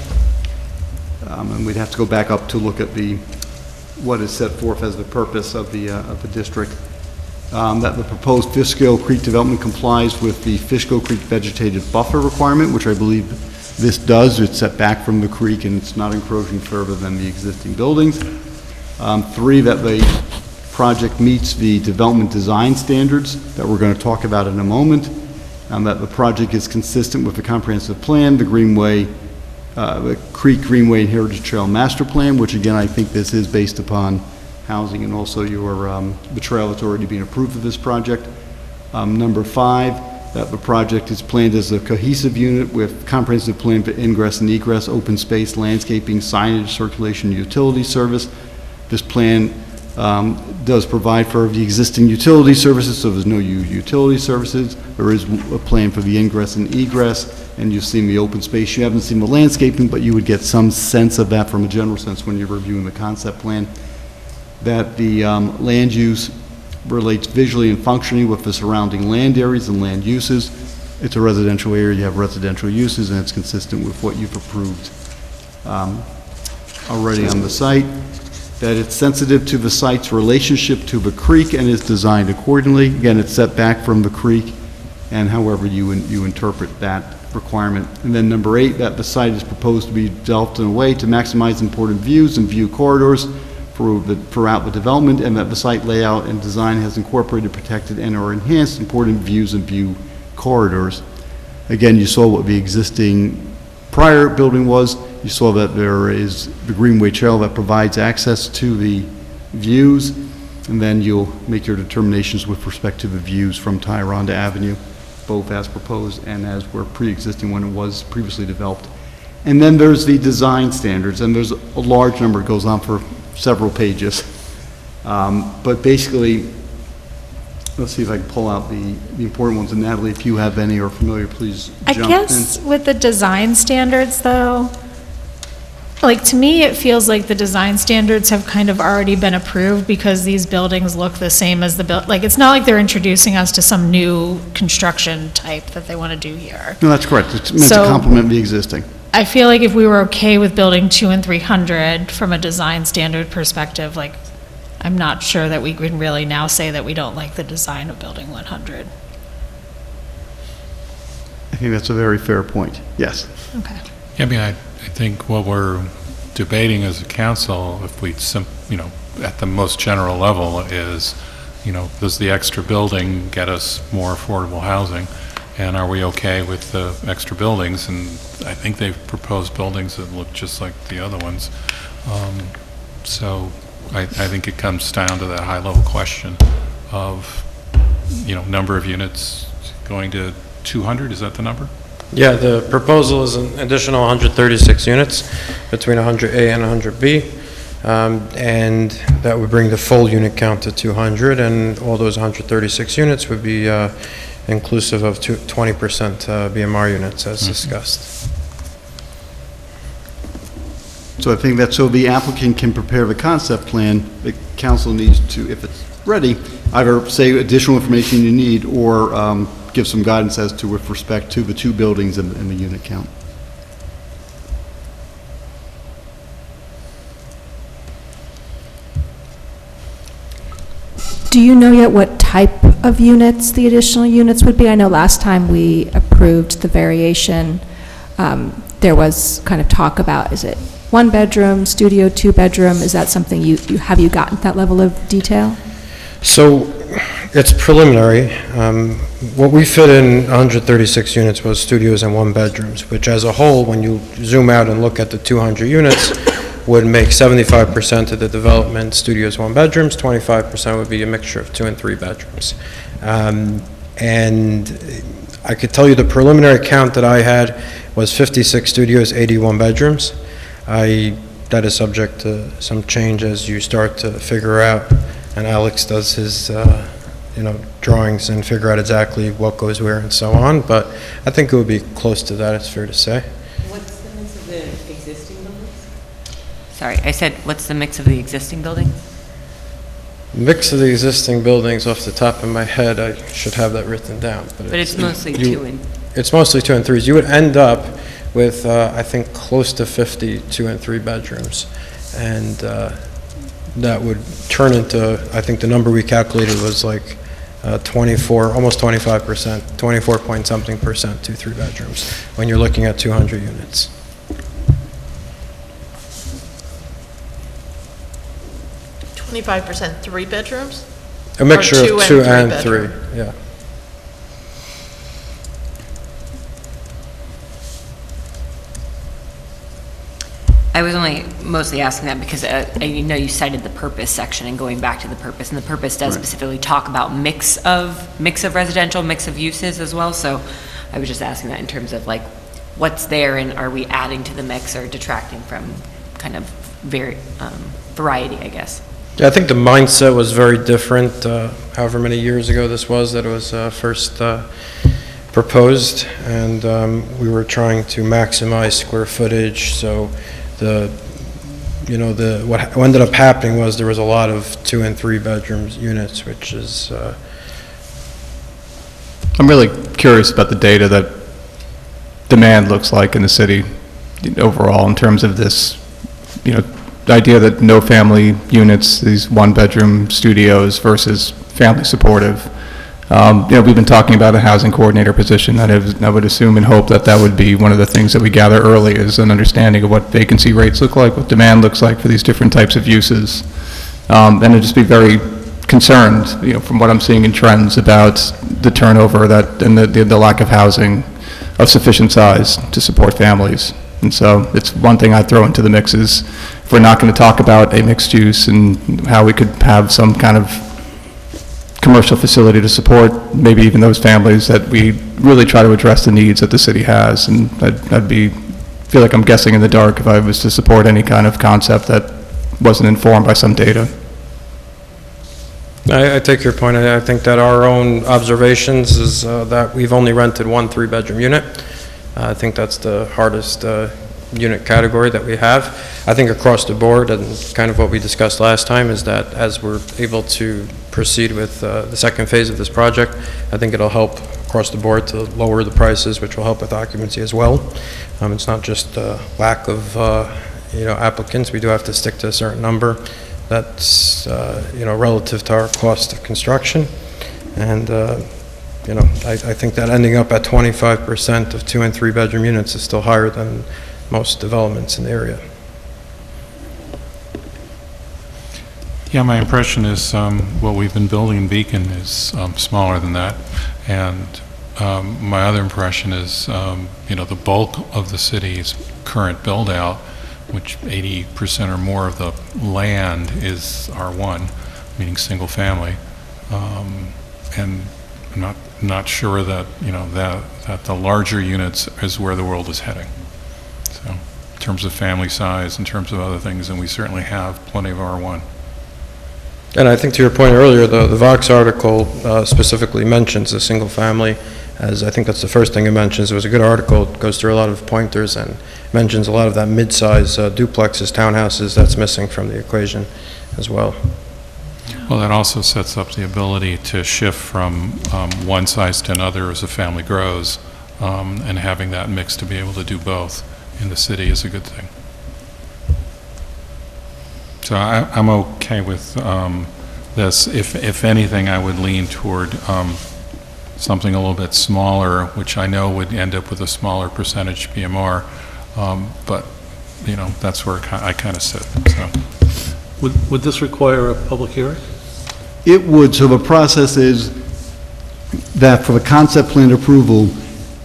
And we'd have to go back up to look at what is set forth as the purpose of the district. That the proposed Fishkill Creek development complies with the Fishkill Creek vegetative buffer requirement, which I believe this does. It's set back from the creek and it's not encroaching further than the existing buildings. 3, that the project meets the development design standards that we're going to talk about in a moment, and that the project is consistent with the comprehensive plan, the Creek Greenway and Heritage Trail Master Plan, which again, I think this is based upon housing and also the trail that's already been approved for this project. Number 5, that the project is planned as a cohesive unit with comprehensive plan for ingress and egress, open space, landscaping, signage, circulation, utility service. This plan does provide for the existing utility services, so there's no utility services. There is a plan for the ingress and egress, and you've seen the open space. You haven't seen the landscaping, but you would get some sense of that from a general sense when you're reviewing the concept plan. That the land use relates visually and functionally with the surrounding land areas and land uses. It's a residential area, you have residential uses, and it's consistent with what you've approved already on the site. That it's sensitive to the site's relationship to the creek and is designed accordingly. Again, it's set back from the creek, and however you interpret that requirement. And then number 8, that the site is proposed to be developed in a way to maximize important views and view corridors throughout the development, and that the site layout and design has incorporated, protected, and or enhanced important views and view corridors. Again, you saw what the existing prior building was. You saw that there is the Greenway Trail that provides access to the views, and then you'll make your determinations with respect to the views from Tyranda Avenue, both as proposed and as were pre-existing when it was previously developed. And then there's the design standards, and there's a large number. It goes on for several pages. But basically, let's see if I can pull out the important ones. And Natalie, if you have any or are familiar, please jump in. I guess with the design standards, though, like, to me, it feels like the design standards have kind of already been approved because these buildings look the same as like, it's not like they're introducing us to some new construction type that they want to do here. No, that's correct. It's meant to complement the existing. I feel like if we were okay with building 2 and 300 from a design standard perspective, like, I'm not sure that we can really now say that we don't like the design of building 100. I think that's a very fair point. Yes. Okay. Yeah, I mean, I think what we're debating as a council, if we, at the most general level, is does the extra building get us more affordable housing? And are we okay with the extra buildings? And I think they've proposed buildings that look just like the other ones. So I think it comes down to that high-level question of, number of units going to 200, is that the number? Yeah, the proposal is an additional 136 units between 100A and 100B, and that would bring the full unit count to 200, and all those 136 units would be inclusive of 20% BMR units as discussed. So I think that so the applicant can prepare the concept plan, the council needs to, if it's ready, either say additional information you need or give some guidance as to with respect to the two buildings and the unit count. Do you know yet what type of units the additional units would be? I know last time we approved the variation, there was kind of talk about, is it one bedroom, studio, two bedroom? Is that something have you gotten that level of detail? So it's preliminary. What we fit in 136 units was studios and one bedrooms, which as a whole, when you zoom out and look at the 200 units, would make 75% of the development studios, one bedrooms, 25% would be a mixture of 2 and 3 bedrooms. And I could tell you the preliminary count that I had was 56 studios, 81 bedrooms. That is subject to some change as you start to figure out, and Alex does his drawings and figure out exactly what goes where and so on, but I think it would be close to that, it's fair to say. What's the mix of the existing buildings? Sorry, I said, what's the mix of the existing buildings? Mix of the existing buildings off the top of my head, I should have that written down. But it's mostly 2 and... It's mostly 2 and 3s. You would end up with, I think, close to 50 2 and 3 bedrooms. And that would turn into, I think the number we calculated was like 24, almost 25%, 24 point something percent, 2, 3 bedrooms, when you're looking at 200 units. – 25% 3 bedrooms? A mixture Or of 2 and bedroom? 3, yeah. I was only mostly asking that because you cited the purpose section and going back to the purpose, and the purpose does specifically talk about mix of residential, mix of uses as well. So I was just asking that in terms of like what's there and are we adding to the mix or detracting from kind of variety, I guess. Yeah, I think the mindset was very different, however many years ago this was that it was first proposed, and we were trying to maximize square footage, so what ended up happening was there was a lot of 2 and 3 bedrooms units, which is... I'm really curious about the data that demand looks like in the city overall in terms of this, the idea that no family units, these 1-bedroom studios versus family supportive. We've been talking about a housing coordinator position. I would assume and hope that would be one of the things that we gather early is an understanding of what vacancy rates look like, what demand looks like for these different types of uses. And I'd just be very concerned, from what I'm seeing in trends about the turnover and the lack of housing of sufficient size to support families. And so it's one thing I'd throw into the mix is if we're not going to talk about a mixed use and how we could have some kind of commercial facility to support maybe even those families, that we really try to address the needs that the city has. And I'd feel like I'm guessing in the dark if I was to support any kind of concept that wasn't informed by some data. I take your point. I think that our own observations is that we've only rented 1 3-bedroom unit. I think that's the hardest unit category that we have. I think across the board, and kind of what we discussed last time, is that as we're able to proceed with the second phase of this project, I think it'll help across the board to lower the prices, which will help with occupancy as well. It's not just lack of applicants. We do have to stick to a certain number that's relative to our cost of construction, and I think that ending up at 25% of 2 and 3 bedroom units is still higher than most developments in the area. Yeah, my impression is what we've been building in Beacon is smaller than that. And my other impression is, the bulk of the city's current build-out, which 80% or more of the land is R1, meaning single family. And I'm not sure that, that the larger units is where the world is heading. So in terms of family size, in terms of other things, and we certainly have plenty of R1. And I think to your point earlier, the Vox article specifically mentions the single family, as I think that's the first thing it mentions. It was a good article. It goes through a lot of pointers and mentions a lot of that mid-size duplexes, townhouses that's missing from the equation as well. Well, that also sets up the ability to shift from one size to another as a family grows, and having that mix to be able to do both in the city is a good thing. So I'm okay with this. If anything, I would lean toward something a little bit smaller, which I know would end up with a smaller percentage BMR, but, that's where I kind of sit, so. Would this require a public hearing? It would. So the process is that for the concept plan approval,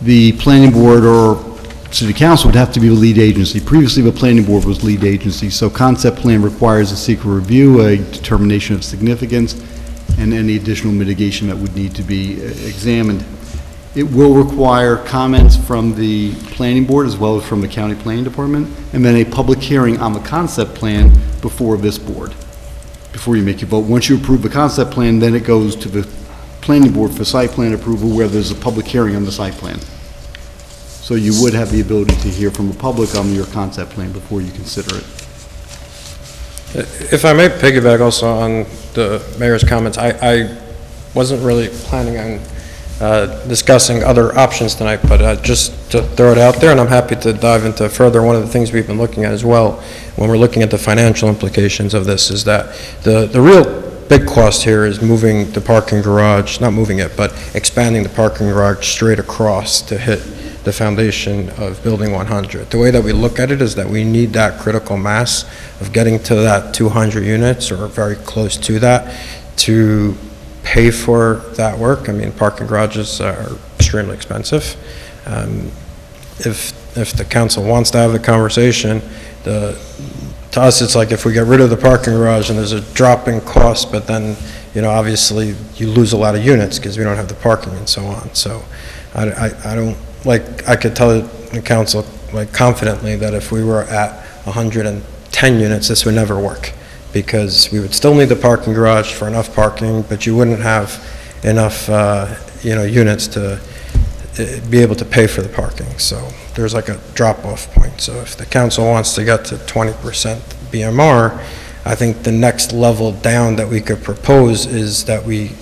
the planning board or city council would have to be the lead agency. Previously, the planning board was lead agency, so concept plan requires a secret review, a determination of significance, and any additional mitigation that would need to be examined. It will require comments from the planning board as well as from the county planning department, and then a public hearing on the concept plan before this board, before you make your vote. Once you approve the concept plan, then it goes to the planning board for site plan approval, where there's a public hearing on the site plan. So you would have the ability to hear from the public on your concept plan before you consider it. If I may piggyback also on the mayor's comments, I wasn't really planning on discussing other options tonight, but just to throw it out there, and I'm happy to dive into further. One of the things we've been looking at as well, when we're looking at the financial implications of this, is that the real big cost here is moving the parking garage, not moving it, but expanding the parking garage straight across to hit the foundation of Building 100. The way that we look at it is that we need that critical mass of getting to that 200 units or very close to that to pay for that work. I mean, parking garages are extremely expensive. If the council wants to have the conversation, to us it's like if we get rid of the parking garage and there's a drop in cost, but then, obviously you lose a lot of units because we don't have the parking and so on. So I don't, I could tell the council confidently that if we were at 110 units, this would never work, because we would still need the parking garage for enough parking, but you wouldn't have enough, units to be able to pay for the parking. So there's a drop-off point. So if the council wants to get to 20% BMR, I think the next level down that we could propose is that we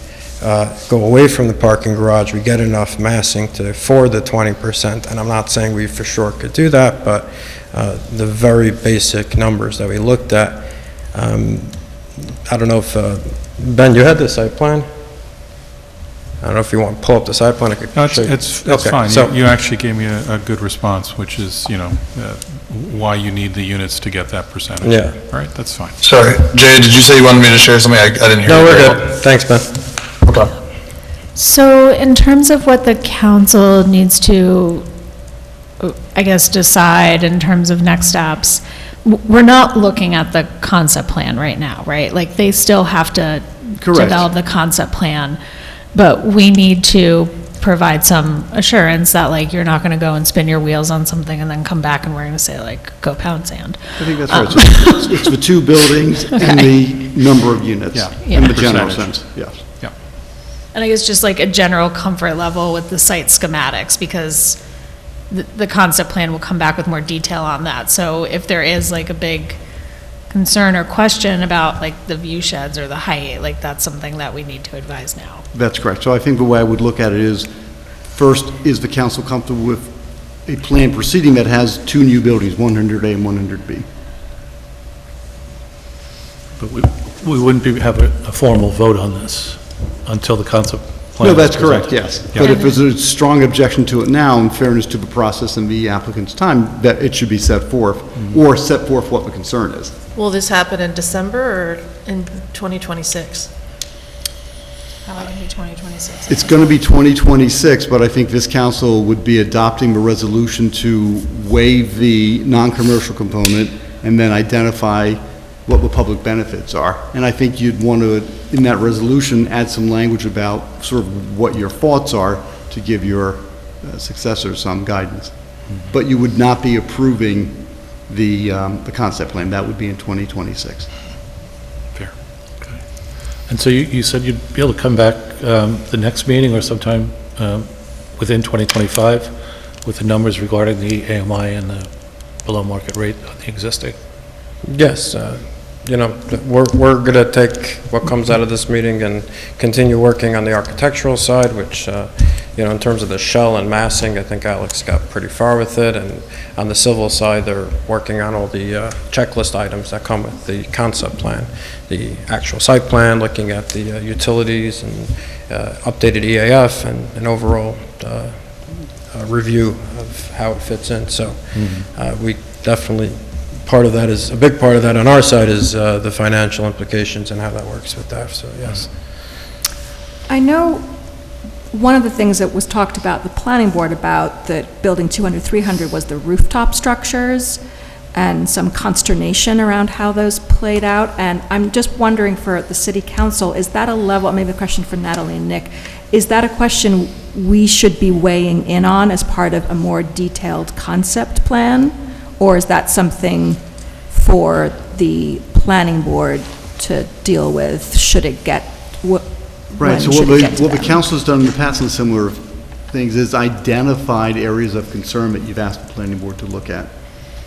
go away from the parking garage, we get enough massing for the 20%, and I'm not saying we for sure could do that, but the very basic numbers that we looked at, I don't know if, Ben, you had the site plan? I don't know if you want to pull up the site plan. I could No, show you. it's Okay, fine. so- You actually gave me a good response, which is, why you need the units to get that percentage. Yeah. All right, that's fine. Sorry, Jay, did you say you wanted me to share something? I didn't hear No, you we're very good. well. Thanks, Ben. Okay. So in terms of what the council needs to, I guess, decide in terms of next steps, we're not looking at the concept plan right now, right? They still have to Correct. develop the concept plan, but we need to provide some assurance that you're not going to go and spin your wheels on something and then come back and we're going to say go pound sand. I think that's right. So it's the two buildings and the number of units in the general Percentage. sense, yes. And I guess just a general comfort level with the site schematics, because the concept plan will come back with more detail on that. So if there is a big concern or question about the view sheds or the height, that's something that we need to advise now. That's correct. So I think the way I would look at it is, first, is the council comfortable with a plan proceeding that has two new buildings, 100A and 100B? But we wouldn't have a formal vote on this until the concept plan. No, that's is correct, presented. yes. But if there's a strong objection to it now, in fairness to the process and the applicant's time, that it should be set forth, or set forth what the concern is. Will this happen in December, or in 2026? How about maybe 2026? It's going to be 2026, but I think this council would be adopting a resolution to waive the non-commercial component and then identify what the public benefits are. And I think you'd want to, in that resolution, add some language about sort of what your thoughts are to give your successor some guidance. But you would not be approving the concept plan. That would be in 2026. Fair. Okay. And so you said you'd be able to come back the next meeting or sometime within 2025 with the numbers regarding the AMI and the below market rate on the existing? Yes, you know, we're going to take what comes out of this meeting and continue working on the architectural side, which, you know, in terms of the shell and massing, I think Alex got pretty far with it. And on the civil side, they're working on all the checklist items that come with the concept plan, the actual site plan, looking at the utilities and updated EAF and an overall review of how it fits in. So we definitely, part of that is, a big part of that on our side is the financial implications and how that works with that, so yes. I know one of the things that was talked about, the planning board about the building 200, 300 was the rooftop structures and some consternation around how those played out. And I'm just wondering for the city council, is that a level, maybe a question for Natalie and Nick, is that a question we should be weighing in on as part of a more detailed concept plan? Or is that something for the planning board to deal with, should it get, Right, so what the council has done in the past on similar things is identified areas of concern that you've asked the planning board to look at.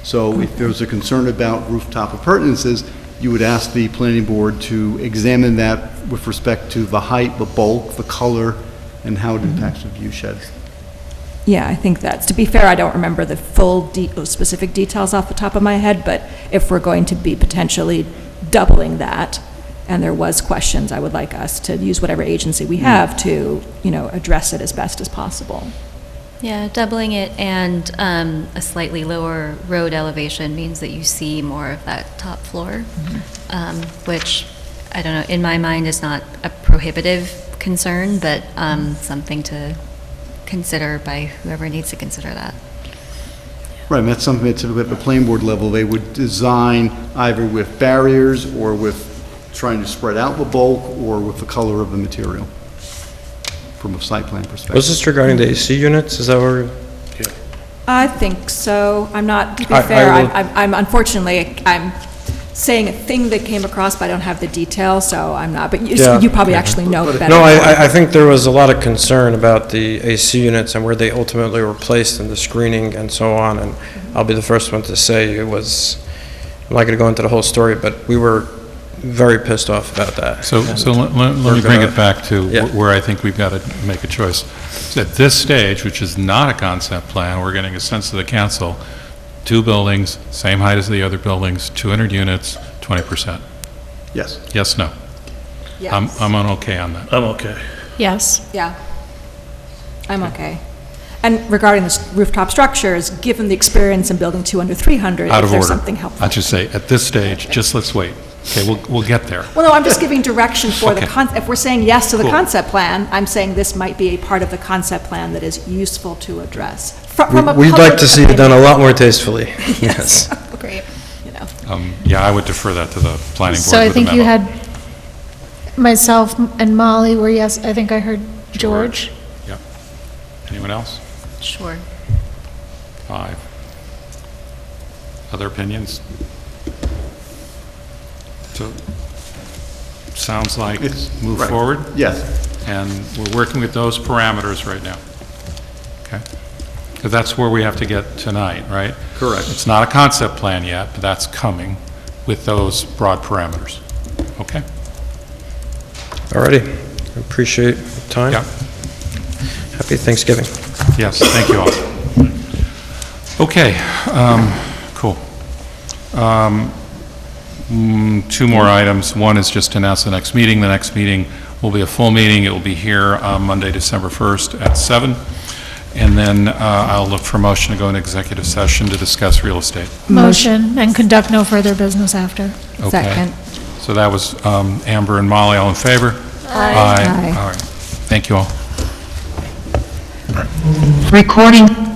So if there's a concern about rooftop appurtenances, you would ask the planning board to examine that with respect to the height, the bulk, the color, and how it impacts the view shed. Yeah, I think that's, to be fair, I don't remember the full specific details off the top of my head, but if we're going to be potentially doubling that, and there was questions, I would like us to use whatever agency we have to, you know, address it as best as possible. Yeah, doubling it and a slightly lower road elevation means that you see more of that top floor, which, I don't know, in my mind is not a prohibitive concern, but something to consider by whoever needs to consider that. Right, and that's something that typically at the planning board level, they would design either with barriers or with trying to spread out the bulk or with the color of the material from a site plan perspective. Was this regarding the AC units? Is that where? I think so. I'm not, to be I fair, will- I'm unfortunately, I'm saying a thing that came across, but I don't have the details, so I'm not, but Yeah. you probably actually know better. No, I think there was a lot of concern about the AC units and where they ultimately were placed and the screening and so on, and I'll be the first one to say it was, I'm not going to go into the whole story, but we were very pissed off about that. So let me bring it back to where I think we've got to make a choice. At this stage, which is not a concept plan, we're getting a sense of the council, 2 buildings, same height as the other buildings, 200 units, 20%. Yes. Yes, no? Yes. I'm on okay on that. I'm okay. Yes. Yeah. I'm okay. And regarding the rooftop structures, given the experience in building 200, 300, Out if of there's order. something helpful. I just say, at this stage, just let's wait. Okay, we'll get there. Well, no, I'm just giving direction for the Okay. if we're saying yes to the Cool. concept plan, I'm saying this might be a part of the concept plan that is useful to address. From a We'd like public to see it done a opinion. lot more tastefully. Yes. Great, you know. Yeah, I would defer that to the planning board So I with a think you memo. had myself and Molly were yes, I think I heard George. Yep. Anyone else? Sure. 5. Other opinions? So, sounds like move right. forward? Yes. And we're working with those parameters right now. Okay? Because that's where we have to get tonight, right? Correct. It's not a concept plan yet, but that's coming with those broad parameters. Okay? Alrighty, appreciate the time. Yeah. Happy Thanksgiving. Yes, thank you all. Okay, cool. 2 more items. One is just to announce the next meeting. The next meeting will be a full meeting. It will be here on Monday, December 1st at 7. And then I'll look for motion to go into executive session to discuss real estate. Motion and conduct no further business after. Okay. Second. So that was Amber and Molly, all in favor? Aye. All right. Thank you all. Recording